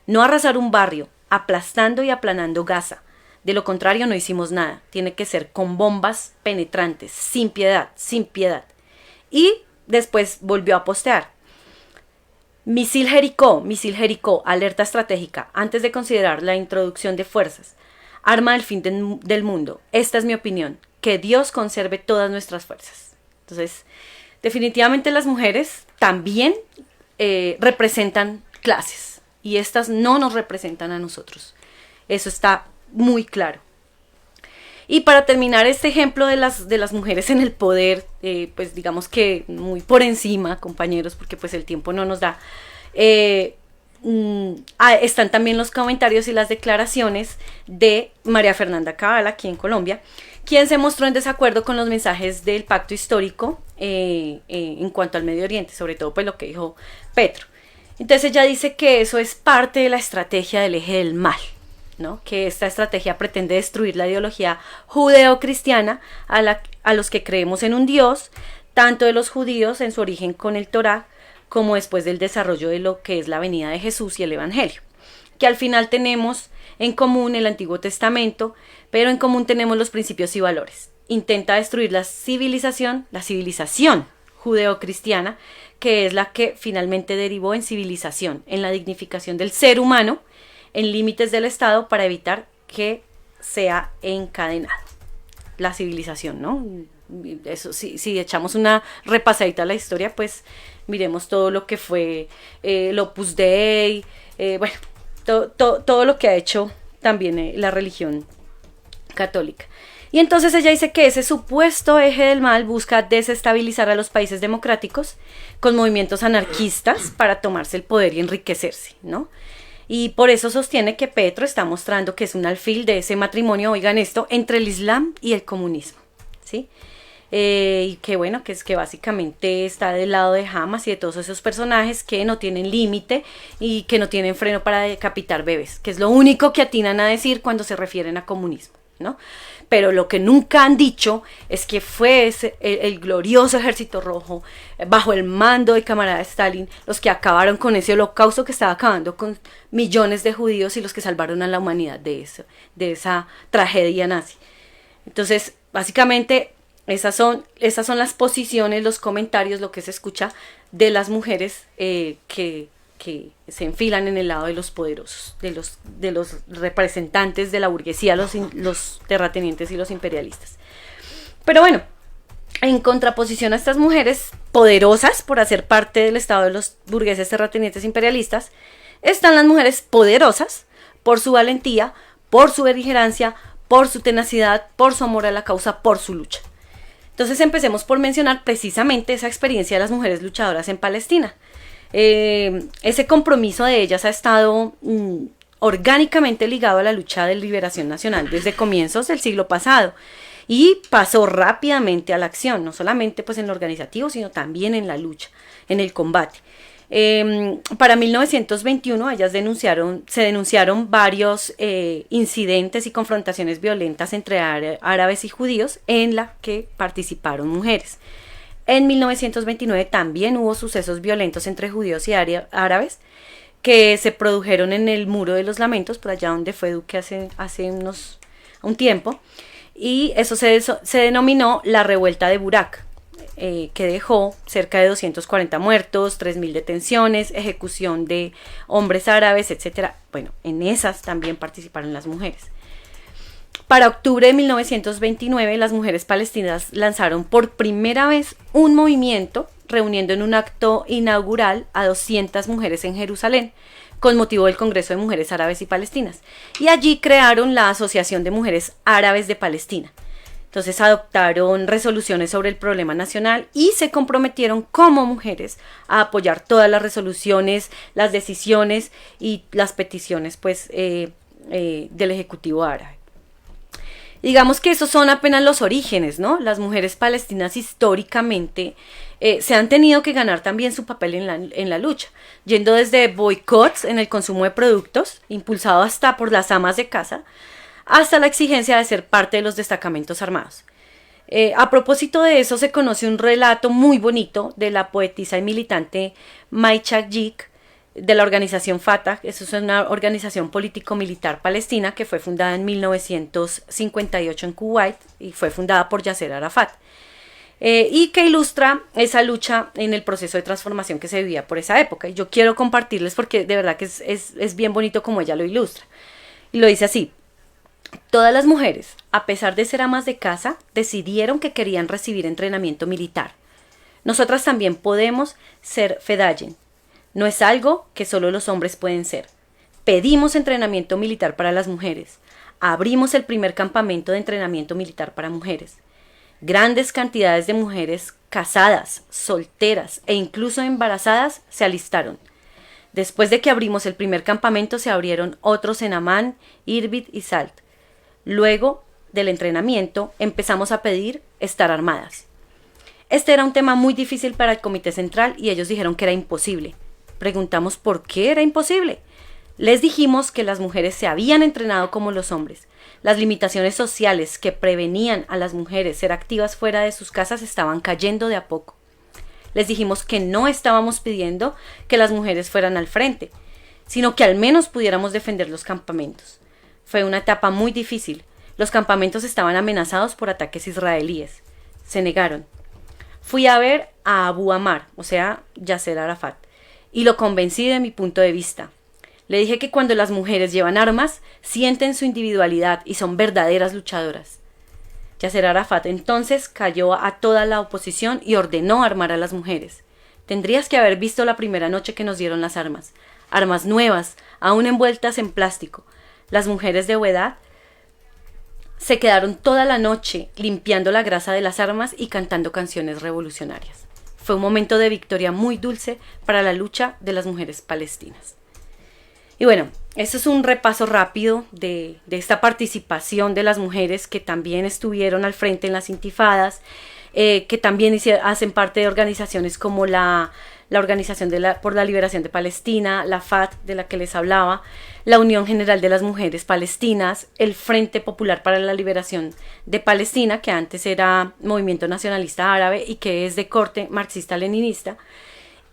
No arrasar un barrio, aplastando y aplanando Gaza. De lo contrario no hicimos nada. Tiene que ser con bombas penetrantes, sin piedad, sin piedad. Y después volvió a postear: Misil Jericó, alerta estratégica, antes de considerar la introducción de fuerzas. Arma del fin del mundo. Esta es mi opinión. Que Dios conserve todas nuestras fuerzas. Entonces, definitivamente las mujeres también representan clases, y estas no nos representan a nosotros. Eso está muy claro. Y para terminar este ejemplo de las mujeres en el poder, pues digamos que muy por encima, compañeros, porque pues el tiempo no nos da, están también los comentarios y las declaraciones de María Fernanda Cabal, aquí en Colombia, quien se mostró en desacuerdo con los mensajes del pacto histórico en cuanto al Medio Oriente, sobre todo pues lo que dijo Petro. Entonces ella dice que eso es parte de la estrategia del eje del mal, ¿no? Que esta estrategia pretende destruir la ideología judeo-cristiana a los que creemos en un Dios, tanto de los judíos en su origen con el Torá, como después del desarrollo de lo que es la venida de Jesús y el Evangelio, que al final tenemos en común el Antiguo Testamento, pero en común tenemos los principios y valores. Intenta destruir la civilización judeo-cristiana, que es la que finalmente derivó en civilización, en la dignificación del ser humano, en límites del Estado para evitar que sea encadenado. La civilización, ¿no? Eso, si echamos una repasadita a la historia, pues miremos todo lo que fue el Opus Dei, bueno, todo lo que ha hecho también la religión católica. Y entonces ella dice que ese supuesto eje del mal busca desestabilizar a los países democráticos con movimientos anarquistas para tomarse el poder y enriquecerse, ¿no? Y por eso sostiene que Petro está mostrando que es un alfil de ese matrimonio, oigan esto, entre el Islam y el comunismo, ¿sí? Y que bueno, que es que básicamente está del lado de Hamas y de todos esos personajes que no tienen límite y que no tienen freno para decapitar bebés, que es lo único que atinan a decir cuando se refieren a comunismo, ¿no? Pero lo que nunca han dicho es que fue el glorioso Ejército Rojo, bajo el mando del camarada Stalin, los que acabaron con ese holocausto que estaba acabando con millones de judíos y los que salvaron a la humanidad de esa tragedia nazi. Entonces, básicamente, esas son las posiciones, los comentarios, lo que se escucha de las mujeres que se enfilan en el lado de los poderosos, de los representantes de la burguesía, los terratenientes y los imperialistas. Pero bueno, en contraposición a estas mujeres poderosas por hacer parte del estado de los burgueses, terratenientes, imperialistas, están las mujeres poderosas por su valentía, por su beligerancia, por su tenacidad, por su amor a la causa, por su lucha. Entonces empecemos por mencionar precisamente esa experiencia de las mujeres luchadoras en Palestina. Ese compromiso de ellas ha estado orgánicamente ligado a la lucha de liberación nacional desde comienzos del siglo pasado y pasó rápidamente a la acción, no solamente pues en lo organizativo, sino también en la lucha, en el combate. Para 1921 ellas se denunciaron varios incidentes y confrontaciones violentas entre árabes y judíos en la que participaron mujeres. En 1929 también hubo sucesos violentos entre judíos y árabes que se produjeron en el Muro de los Lamentos, por allá donde fue Duque hace un tiempo, y eso se denominó la revuelta de Burak, que dejó cerca de 240 muertos, 3.000 detenciones, ejecución de hombres árabes, etc. Bueno, en esas también participaron las mujeres. Para octubre de 1929, las mujeres palestinas lanzaron por primera vez un movimiento, reuniendo en un acto inaugural a 200 mujeres en Jerusalén, con motivo del Congreso de Mujeres Árabes y Palestinas. Y allí crearon la Asociación de Mujeres Árabes de Palestina. Entonces adoptaron resoluciones sobre el problema nacional y se comprometieron como mujeres a apoyar todas las resoluciones, las decisiones y las peticiones pues, del Ejecutivo árabe. Digamos que esos son apenas los orígenes, ¿no? Las mujeres palestinas históricamente se han tenido que ganar también su papel en la lucha, yendo desde boicots en el consumo de productos, impulsado hasta por las amas de casa, hasta la exigencia de ser parte de los destacamentos armados. A propósito de eso, se conoce un relato muy bonito de la poetisa y militante Mai Chagik, de la organización Fatah. Eso es una organización político-militar palestina que fue fundada en 1958 en Kuwait y fue fundada por Yasser Arafat, y que ilustra esa lucha en el proceso de transformación que se vivía por esa época. Y yo quiero compartirles porque de verdad que es bien bonito como ella lo ilustra. Y lo dice así: todas las mujeres, a pesar de ser amas de casa, decidieron que querían recibir entrenamiento militar. Nosotras también podemos ser fedayen. No es algo que solo los hombres pueden ser. Pedimos entrenamiento militar para las mujeres. Abrimos el primer campamento de entrenamiento militar para mujeres. Grandes cantidades de mujeres casadas, solteras e incluso embarazadas se alistaron. Después de que abrimos el primer campamento, se abrieron otros en Amán, Irbid y Salt. Luego del entrenamiento, empezamos a pedir estar armadas. Este era un tema muy difícil para el Comité Central y ellos dijeron que era imposible. Preguntamos por qué era imposible. Les dijimos que las mujeres se habían entrenado como los hombres. Las limitaciones sociales que prevenían a las mujeres ser activas fuera de sus casas estaban cayendo de a poco. Les dijimos que no estábamos pidiendo que las mujeres fueran al frente, sino que al menos pudiéramos defender los campamentos. Fue una etapa muy difícil. Los campamentos estaban amenazados por ataques israelíes. Se negaron. Fui a ver a Abu Amar, o sea, Yasser Arafat, y lo convencí de mi punto de vista. Le dije que cuando las mujeres llevan armas, sienten su individualidad y son verdaderas luchadoras. Yasser Arafat entonces calló a toda la oposición y ordenó armar a las mujeres. Tendrías que haber visto la primera noche que nos dieron las armas. Armas nuevas, aún envueltas en plástico. Las mujeres de Wedad se quedaron toda la noche limpiando la grasa de las armas y cantando canciones revolucionarias. Fue un momento de victoria muy dulce para la lucha de las mujeres palestinas. Y bueno, eso es un repaso rápido de esta participación de las mujeres que también estuvieron al frente en las intifadas, que también hacen parte de organizaciones como la Organización por la Liberación de Palestina, la FAT de la que les hablaba, la Unión General de las Mujeres Palestinas, el Frente Popular para la Liberación de Palestina, que antes era Movimiento Nacionalista Árabe y que es de corte marxista-leninista.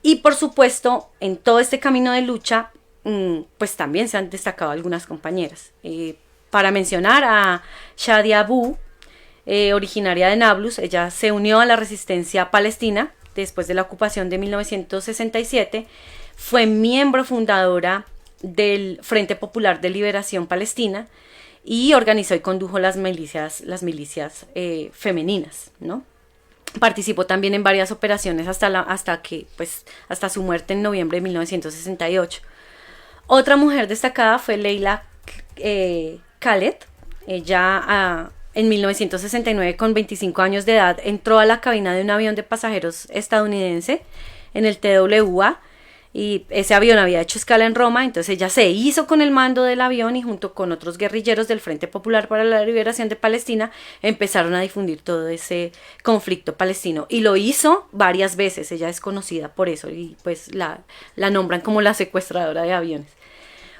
Y por supuesto, en todo este camino de lucha, pues también se han destacado algunas compañeras. Para mencionar a Shadia Abu, originaria de Nablus, ella se unió a la resistencia palestina después de la ocupación de 1967, fue miembro fundadora del Frente Popular de Liberación Palestina y organizó y condujo las milicias femeninas, ¿no? Participó también en varias operaciones hasta su muerte en noviembre de 1968. Otra mujer destacada fue Leila Khaled. Ella en 1969, con 25 años de edad, entró a la cabina de un avión de pasajeros estadounidense en el TWA, y ese avión había hecho escala en Roma. Entonces ella se hizo con el mando del avión y junto con otros guerrilleros del Frente Popular para la Liberación de Palestina empezaron a difundir todo ese conflicto palestino, y lo hizo varias veces. Ella es conocida por eso y pues la nombran como la secuestradora de aviones.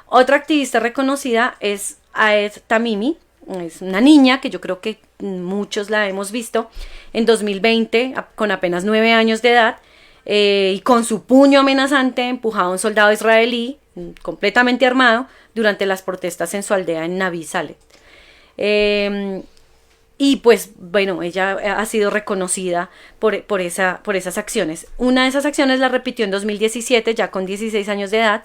Otra activista reconocida es Aed Tamimi. Es una niña que yo creo que muchos la hemos visto. En 2020, con apenas 9 años de edad, y con su puño amenazante, empujaba a un soldado israelí completamente armado durante las protestas en su aldea en Navi Saleh. Y pues bueno, ella ha sido reconocida por esas acciones. Una de esas acciones la repitió en 2017, ya con 16 años de edad,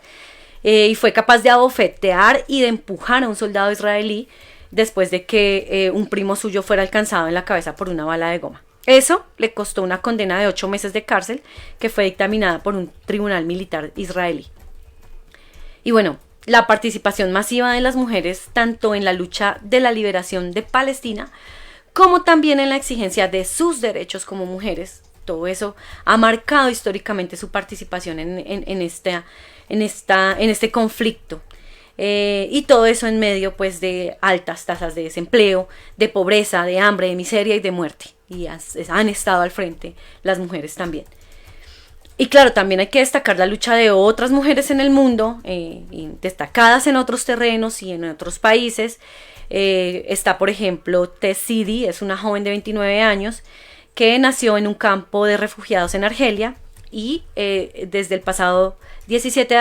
y fue capaz de abofetear y de empujar a un soldado israelí. después de que un primo suyo fuera alcanzado en la cabeza por una bala de goma. Eso le costó una condena de 8 meses de cárcel que fue dictaminada por un tribunal militar israelí. Y bueno, la participación masiva de las mujeres tanto en la lucha de la liberación de Palestina como también en la exigencia de sus derechos como mujeres, todo eso ha marcado históricamente su participación en este conflicto. Y todo eso en medio pues de altas tasas de desempleo, de pobreza, de hambre, de miseria y de muerte. Y han estado al frente las mujeres también. Y claro, también hay que destacar la lucha de otras mujeres en el mundo, y destacadas en otros terrenos y en otros países. Está por ejemplo Tess Sidi, es una joven de 29 años que nació en un campo de refugiados en Argelia y desde el pasado 17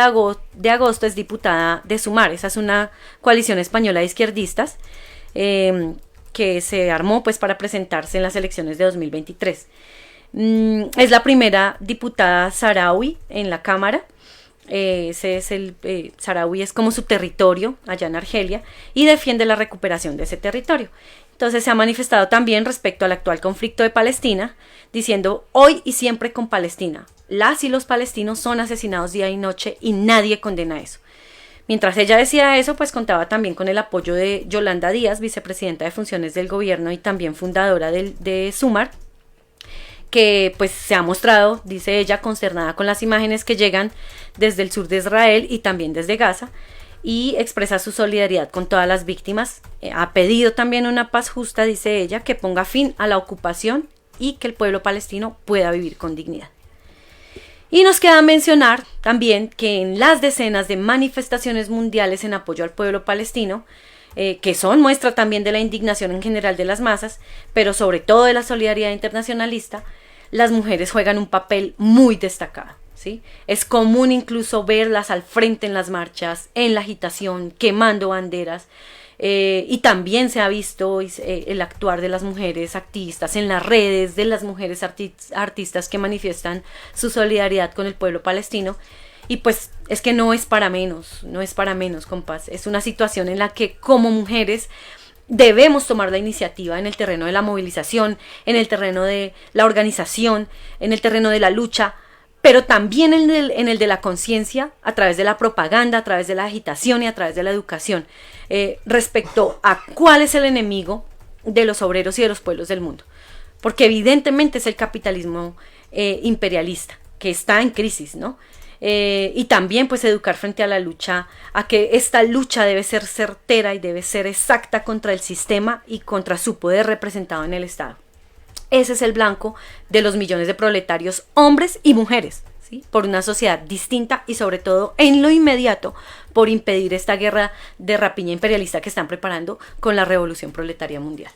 de agosto es diputada de Sumar. Esa es una coalición española de izquierdistas que se armó pues para presentarse en las elecciones de 2023. Es la primera diputada saharaui en la Cámara. Saharaui es como su territorio allá en Argelia y defiende la recuperación de ese territorio. Entonces se ha manifestado también respecto al actual conflicto de Palestina, diciendo: hoy y siempre con Palestina. Las y los palestinos son asesinados día y noche y nadie condena eso. Mientras ella decía eso, pues contaba también con el apoyo de Yolanda Díaz, vicepresidenta de funciones del gobierno y también fundadora de Sumar, que pues se ha mostrado, dice ella, consternada con las imágenes que llegan desde el sur de Israel y también desde Gaza, y expresa su solidaridad con todas las víctimas. Ha pedido también una paz justa, dice ella, que ponga fin a la ocupación y que el pueblo palestino pueda vivir con dignidad. Y nos queda mencionar también que en las decenas de manifestaciones mundiales en apoyo al pueblo palestino, que son muestra también de la indignación en general de las masas, pero sobre todo de la solidaridad internacionalista, las mujeres juegan un papel muy destacado, ¿sí? Es común incluso verlas al frente en las marchas, en la agitación, quemando banderas, y también se ha visto el actuar de las mujeres activistas en las redes, de las mujeres artistas que manifiestan su solidaridad con el pueblo palestino. Y pues es que no es para menos, compas. Es una situación en la que como mujeres debemos tomar la iniciativa en el terreno de la movilización, en el terreno de la organización, en el terreno de la lucha, pero también en el de la conciencia, a través de la propaganda, a través de la agitación y a través de la educación, respecto a cuál es el enemigo de los obreros y de los pueblos del mundo. Porque evidentemente es el capitalismo imperialista, que está en crisis, ¿no? Y también pues educar frente a la lucha, a que esta lucha debe ser certera y debe ser exacta contra el sistema y contra su poder representado en el Estado. Ese es el blanco de los millones de proletarios, hombres y mujeres, ¿sí? Por una sociedad distinta y sobre todo en lo inmediato por impedir esta guerra de rapiña imperialista que están preparando con la revolución proletaria mundial.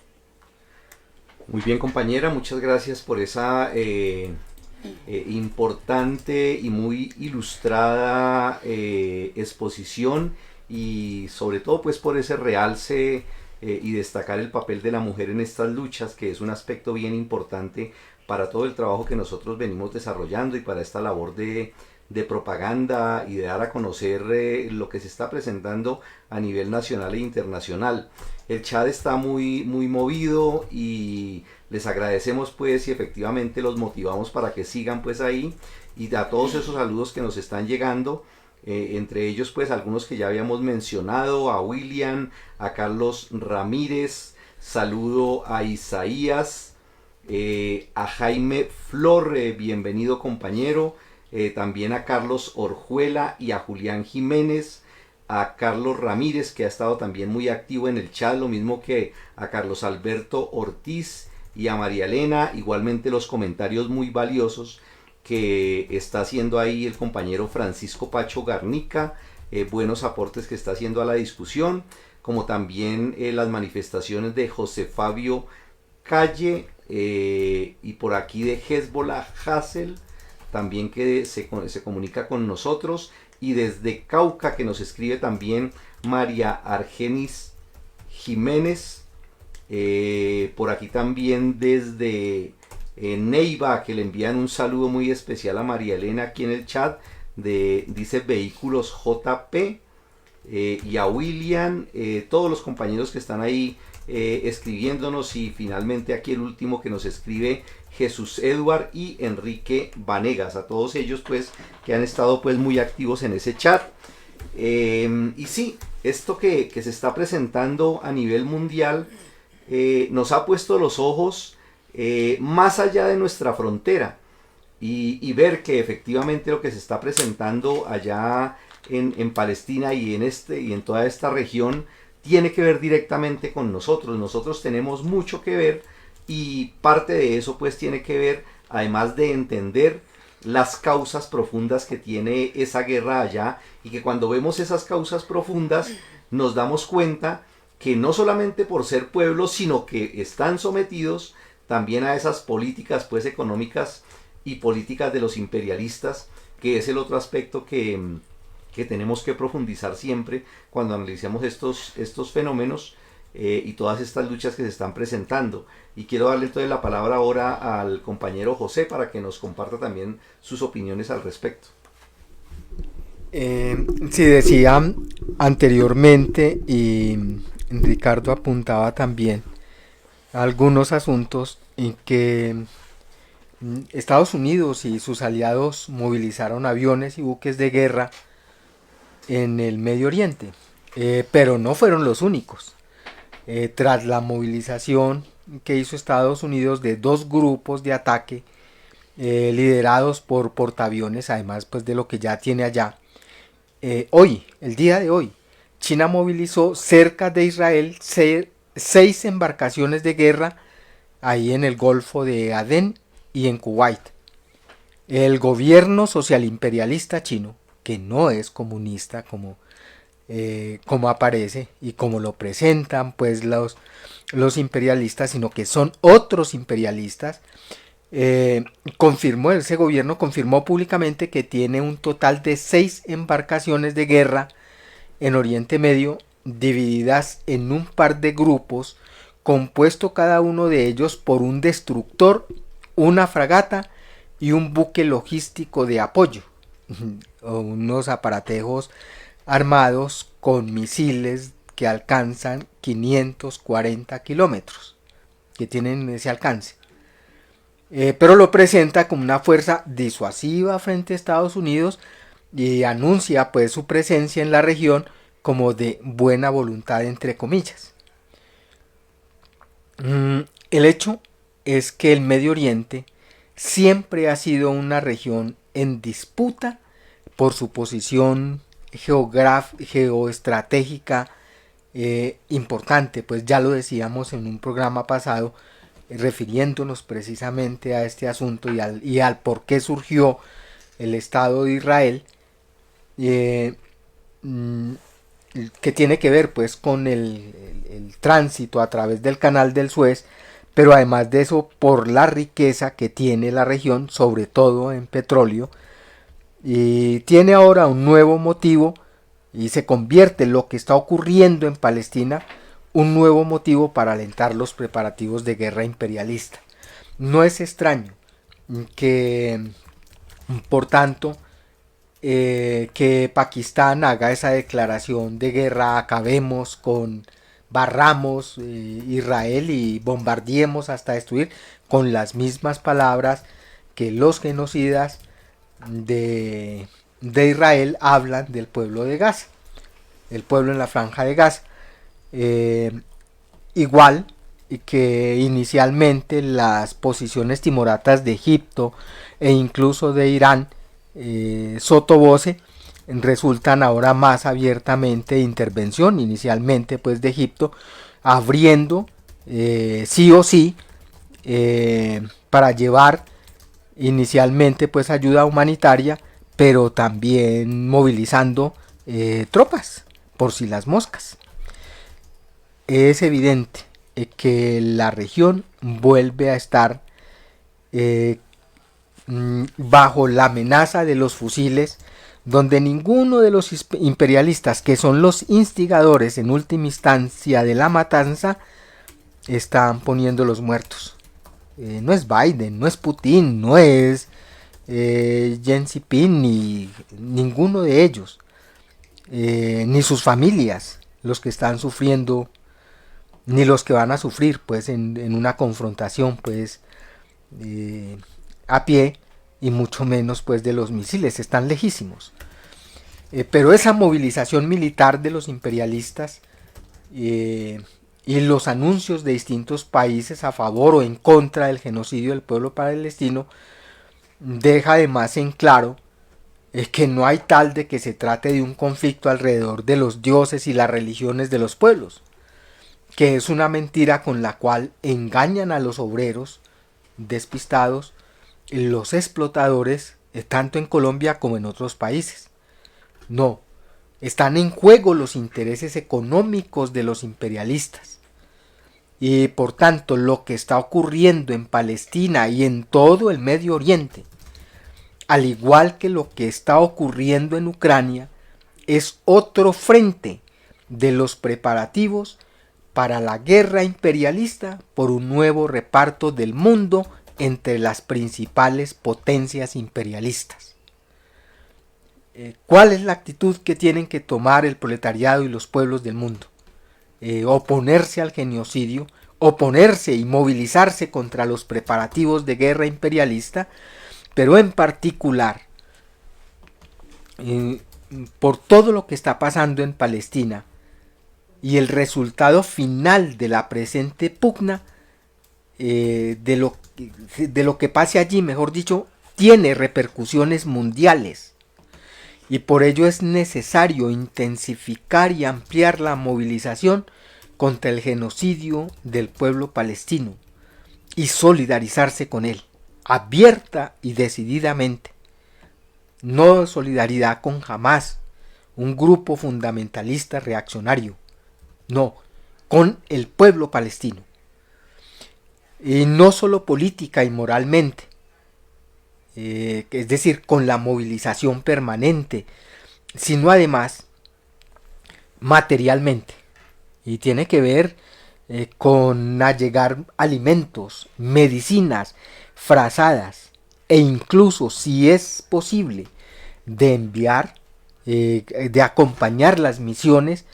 Muy bien, compañera, muchas gracias por esa importante y muy ilustrada exposición, y sobre todo pues por ese realce y destacar el papel de la mujer en estas luchas, que es un aspecto bien importante para todo el trabajo que nosotros venimos desarrollando y para esta labor de propaganda y de dar a conocer lo que se está presentando a nivel nacional e internacional. El chat está muy movido y les agradecemos pues, y efectivamente los motivamos para que sigan pues ahí, y a todos esos saludos que nos están llegando, entre ellos pues algunos que ya habíamos mencionado, a William, a Carlos Ramírez, saludo a Isaías, a Jaime Flor, bienvenido compañero, también a Carlos Orjuela y a Julián Jiménez, a Carlos Ramírez, que ha estado también muy activo en el chat, lo mismo que a Carlos Alberto Ortiz y a María Elena, igualmente los comentarios muy valiosos que está haciendo ahí el compañero Francisco Pacho Garnica, buenos aportes que está haciendo a la discusión, como también las manifestaciones de José Fabio Calle, y por aquí de Hezbollah Hassel, también que se comunica con nosotros, y desde Cauca que nos escribe también María Argenis Jiménez, por aquí también desde Neiva, que le envían un saludo muy especial a María Elena aquí en el chat, dice Vehículos JP, y a William, todos los compañeros que están ahí escribiéndonos, y finalmente aquí el último que nos escribe, Jesús Edward y Enrique Vanegas, a todos ellos pues que han estado pues muy activos en ese chat. Y sí, esto que se está presentando a nivel mundial nos ha puesto los ojos más allá de nuestra frontera, y ver que efectivamente lo que se está presentando allá en Palestina y en toda esta región tiene que ver directamente con nosotros. Nosotros tenemos mucho que ver, y parte de eso pues tiene que ver, además de entender las causas profundas que tiene esa guerra allá, y que cuando vemos esas causas profundas nos damos cuenta que no solamente por ser pueblos, sino que están sometidos también a esas políticas pues económicas y políticas de los imperialistas, que es el otro aspecto que tenemos que profundizar siempre cuando analicemos estos fenómenos y todas estas luchas que se están presentando. Y quiero darle entonces la palabra ahora al compañero José para que nos comparta también sus opiniones al respecto. Sí, decía anteriormente, y Ricardo apuntaba también a algunos asuntos en que Estados Unidos y sus aliados movilizaron aviones y buques de guerra en el Medio Oriente, pero no fueron los únicos. Tras la movilización que hizo Estados Unidos de 2 grupos de ataque liderados por portaaviones, además pues de lo que ya tiene allá, el día de hoy, China movilizó cerca de Israel 6 embarcaciones de guerra ahí en el Golfo de Adén y en Kuwait. El gobierno social imperialista chino, que no es comunista como aparece y como lo presentan pues los imperialistas, sino que son otros imperialistas, ese gobierno confirmó públicamente que tiene un total de 6 embarcaciones de guerra en Oriente Medio, divididas en un par de grupos, compuesto cada uno de ellos por un destructor, una fragata y un buque logístico de apoyo, unos aparatejos armados con misiles que alcanzan 540 kilómetros, que tienen ese alcance. Pero lo presenta como una fuerza disuasiva frente a Estados Unidos, y anuncia pues su presencia en la región como de buena voluntad, entre comillas. El hecho es que el Medio Oriente siempre ha sido una región en disputa por su posición geoestratégica importante, pues ya lo decíamos en un programa pasado, refiriéndonos precisamente a este asunto y al por qué surgió el Estado de Israel, que tiene que ver pues con el tránsito a través del canal del Suez, pero además de eso por la riqueza que tiene la región, sobre todo en petróleo, y tiene ahora un nuevo motivo, y se convierte lo que está ocurriendo en Palestina un nuevo motivo para alentar los preparativos de guerra imperialista. No es extraño que, por tanto, que Pakistán haga esa declaración de guerra: barramos Israel y bombardeemos hasta destruir, con las mismas palabras que los genocidas de Israel hablan del pueblo de Gaza, el pueblo en la franja de Gaza. Igual que inicialmente las posiciones timoratas de Egipto e incluso de Irán, sottovoce, resultan ahora más abiertamente de intervención, inicialmente pues de Egipto, abriendo sí o sí para llevar inicialmente pues ayuda humanitaria, pero también movilizando tropas por si las moscas. Es evidente que la región vuelve a estar bajo la amenaza de los fusiles, donde ninguno de los imperialistas, que son los instigadores en última instancia de la matanza, están poniendo los muertos. No es Biden, no es Putin, no es Xi Jinping, ni ninguno de ellos. ni sus familias los que están sufriendo, ni los que van a sufrir pues en una confrontación pues a pie, y mucho menos pues de los misiles, están lejísimos. Pero esa movilización militar de los imperialistas y los anuncios de distintos países a favor o en contra del genocidio del pueblo palestino deja además en claro que no hay tal de que se trate de un conflicto alrededor de los dioses y las religiones de los pueblos, que es una mentira con la cual engañan a los obreros despistados, los explotadores, tanto en Colombia como en otros países. No, están en juego los intereses económicos de los imperialistas. Y por tanto, lo que está ocurriendo en Palestina y en todo el Medio Oriente, al igual que lo que está ocurriendo en Ucrania, es otro frente de los preparativos para la guerra imperialista por un nuevo reparto del mundo entre las principales potencias imperialistas. ¿Cuál es la actitud que tienen que tomar el proletariado y los pueblos del mundo? Oponerse al genocidio, oponerse y movilizarse contra los preparativos de guerra imperialista, pero en particular por todo lo que está pasando en Palestina y el resultado final de la presente pugna, de lo que pase allí, mejor dicho, tiene repercusiones mundiales. Y por ello es necesario intensificar y ampliar la movilización contra el genocidio del pueblo palestino y solidarizarse con él, abierta y decididamente. No solidaridad con Hamás, un grupo fundamentalista reaccionario, no, con el pueblo palestino. Y no solo política y moralmente, es decir, con la movilización permanente, sino además materialmente. Y tiene que ver con allegar alimentos, medicinas, frazadas, e incluso, si es posible, de enviar, de acompañar las misiones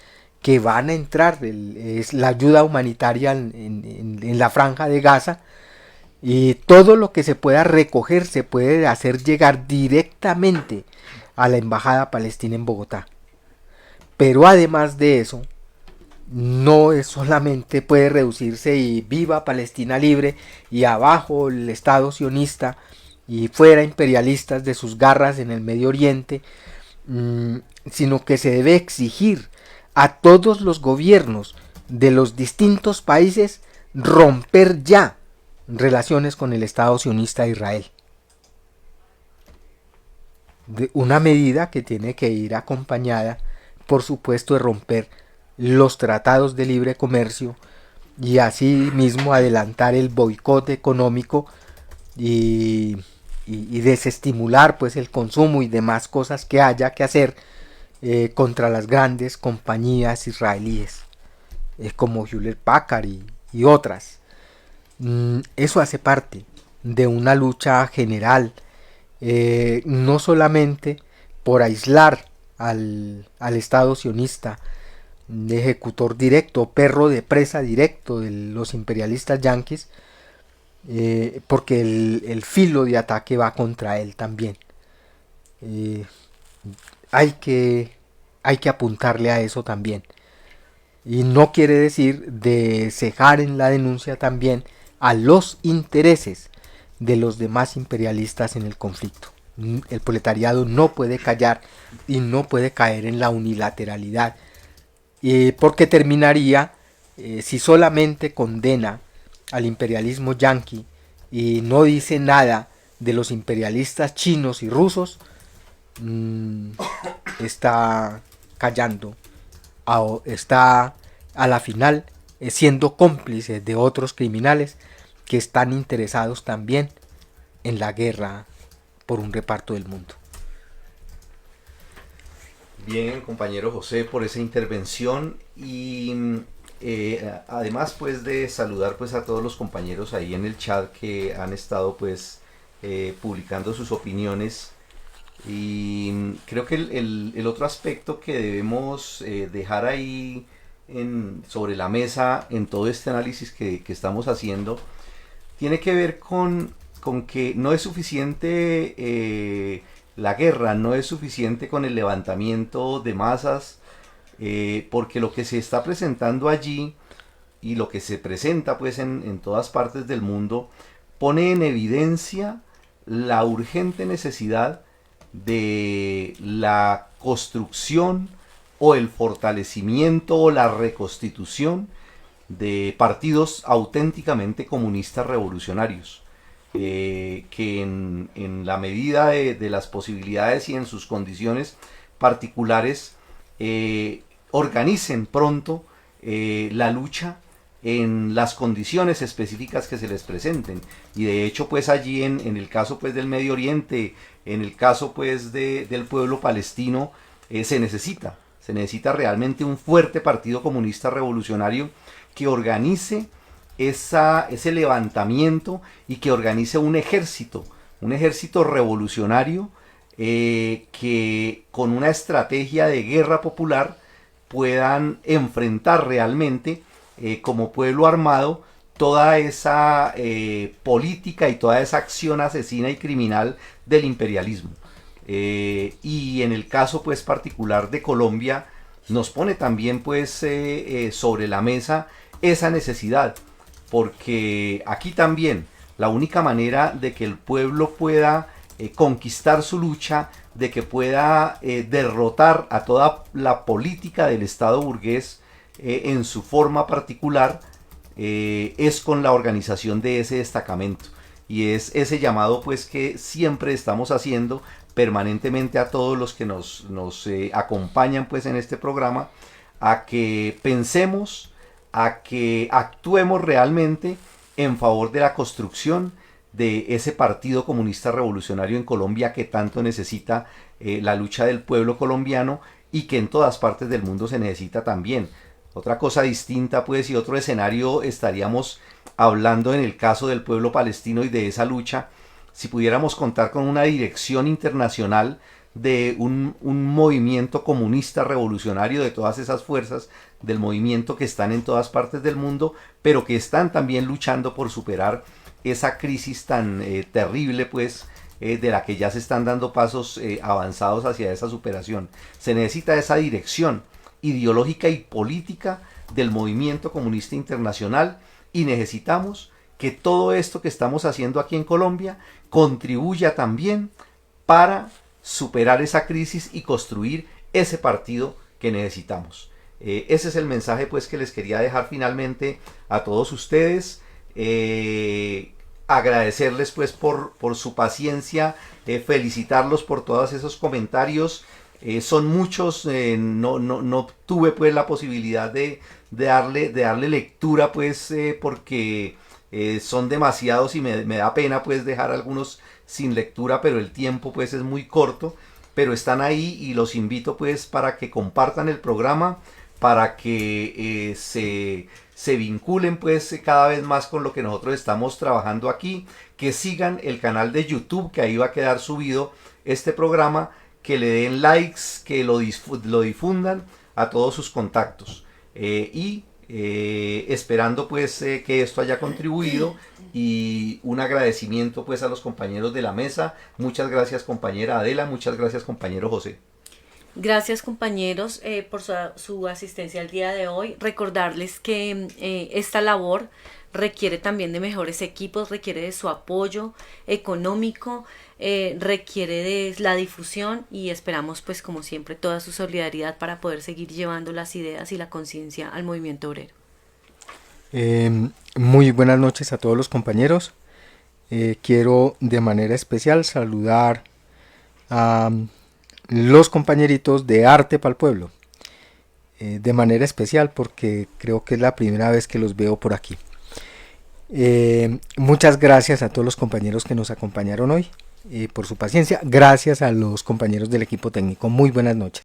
que van a entrar, es la ayuda humanitaria en la franja de Gaza. Y todo lo que se pueda recoger se puede hacer llegar directamente a la embajada palestina en Bogotá. Pero además de eso, no es solamente puede reducirse y viva Palestina libre y abajo el Estado sionista y fuera imperialistas de sus garras en el Medio Oriente, sino que se debe exigir a todos los gobiernos de los distintos países romper ya relaciones con el Estado sionista de Israel. Una medida que tiene que ir acompañada, por supuesto, de romper los tratados de libre comercio y así mismo adelantar el boicot económico y desestimular pues el consumo y demás cosas que haya que hacer contra las grandes compañías israelíes como Hewlett Packard y otras. Eso hace parte de una lucha general, no solamente por aislar al Estado sionista, de ejecutor directo, perro de presa directo de los imperialistas yanquis, porque el filo de ataque va contra él también. Hay que apuntarle a eso también. Y no quiere decir de cejar en la denuncia también a los intereses de los demás imperialistas en el conflicto. El proletariado no puede callar y no puede caer en la unilateralidad, porque terminaría, si solamente condena al imperialismo yanqui y no dice nada de los imperialistas chinos y rusos, está callando, está a la final siendo cómplice de otros criminales que están interesados también en la guerra por un reparto del mundo. Bien, compañero José, por esa intervención y además pues de saludar pues a todos los compañeros ahí en el chat que han estado pues publicando sus opiniones. Y creo que el otro aspecto que debemos dejar ahí sobre la mesa en todo este análisis que estamos haciendo tiene que ver con que no es suficiente la guerra, no es suficiente con el levantamiento de masas, porque lo que se está presentando allí y lo que se presenta pues en todas partes del mundo pone en evidencia la urgente necesidad de la construcción o el fortalecimiento o la reconstitución de partidos auténticamente comunistas revolucionarios, que en la medida de las posibilidades y en sus condiciones particulares organicen pronto la lucha en las condiciones específicas que se les presenten. Y de hecho pues allí en el caso pues del Medio Oriente, en el caso pues del pueblo palestino, se necesita realmente un fuerte partido comunista revolucionario que organice ese levantamiento y que organice un ejército revolucionario que con una estrategia de guerra popular puedan enfrentar realmente como pueblo armado toda esa política y toda esa acción asesina y criminal del imperialismo. Y en el caso pues particular de Colombia nos pone también pues sobre la mesa esa necesidad, porque aquí también la única manera de que el pueblo pueda conquistar su lucha, de que pueda derrotar a toda la política del Estado burgués en su forma particular, es con la organización de ese destacamento, y es ese llamado pues que siempre estamos haciendo permanentemente a todos los que nos acompañan pues en este programa, a que pensemos, a que actuemos realmente en favor de la construcción de ese partido comunista revolucionario en Colombia que tanto necesita la lucha del pueblo colombiano y que en todas partes del mundo se necesita también. Otra cosa distinta pues y otro escenario estaríamos hablando en el caso del pueblo palestino y de esa lucha, si pudiéramos contar con una dirección internacional de un movimiento comunista revolucionario, de todas esas fuerzas del movimiento que están en todas partes del mundo, pero que están también luchando por superar esa crisis tan terrible pues de la que ya se están dando pasos avanzados hacia esa superación. Se necesita esa dirección ideológica y política del movimiento comunista internacional, y necesitamos que todo esto que estamos haciendo aquí en Colombia contribuya también para superar esa crisis y construir ese partido que necesitamos. Ese es el mensaje pues que les quería dejar finalmente a todos ustedes. Agradecerles pues por su paciencia, felicitarlos por todos esos comentarios. Son muchos, no tuve pues la posibilidad de darle lectura pues porque son demasiados y me da pena pues dejar algunos sin lectura, pero el tiempo pues es muy corto, pero están ahí y los invito pues para que compartan el programa, para que se vinculen pues cada vez más con lo que nosotros estamos trabajando aquí, que sigan el canal de YouTube, que ahí va a quedar subido este programa, que le den likes, que lo difundan a todos sus contactos, esperando pues que esto haya contribuido, y un agradecimiento pues a los compañeros de la mesa. Muchas gracias compañera Adela, muchas gracias compañero José. Gracias compañeros por su asistencia al día de hoy. Recordarles que esta labor requiere también de mejores equipos, requiere de su apoyo económico, requiere de la difusión, y esperamos pues como siempre toda su solidaridad para poder seguir llevando las ideas y la conciencia al movimiento obrero. Muy buenas noches a todos los compañeros. Quiero de manera especial saludar a los compañeritos de Arte para el Pueblo, de manera especial porque creo que es la primera vez que los veo por aquí. Muchas gracias a todos los compañeros que nos acompañaron hoy por su paciencia. Gracias a los compañeros del equipo técnico. Muy buenas noches.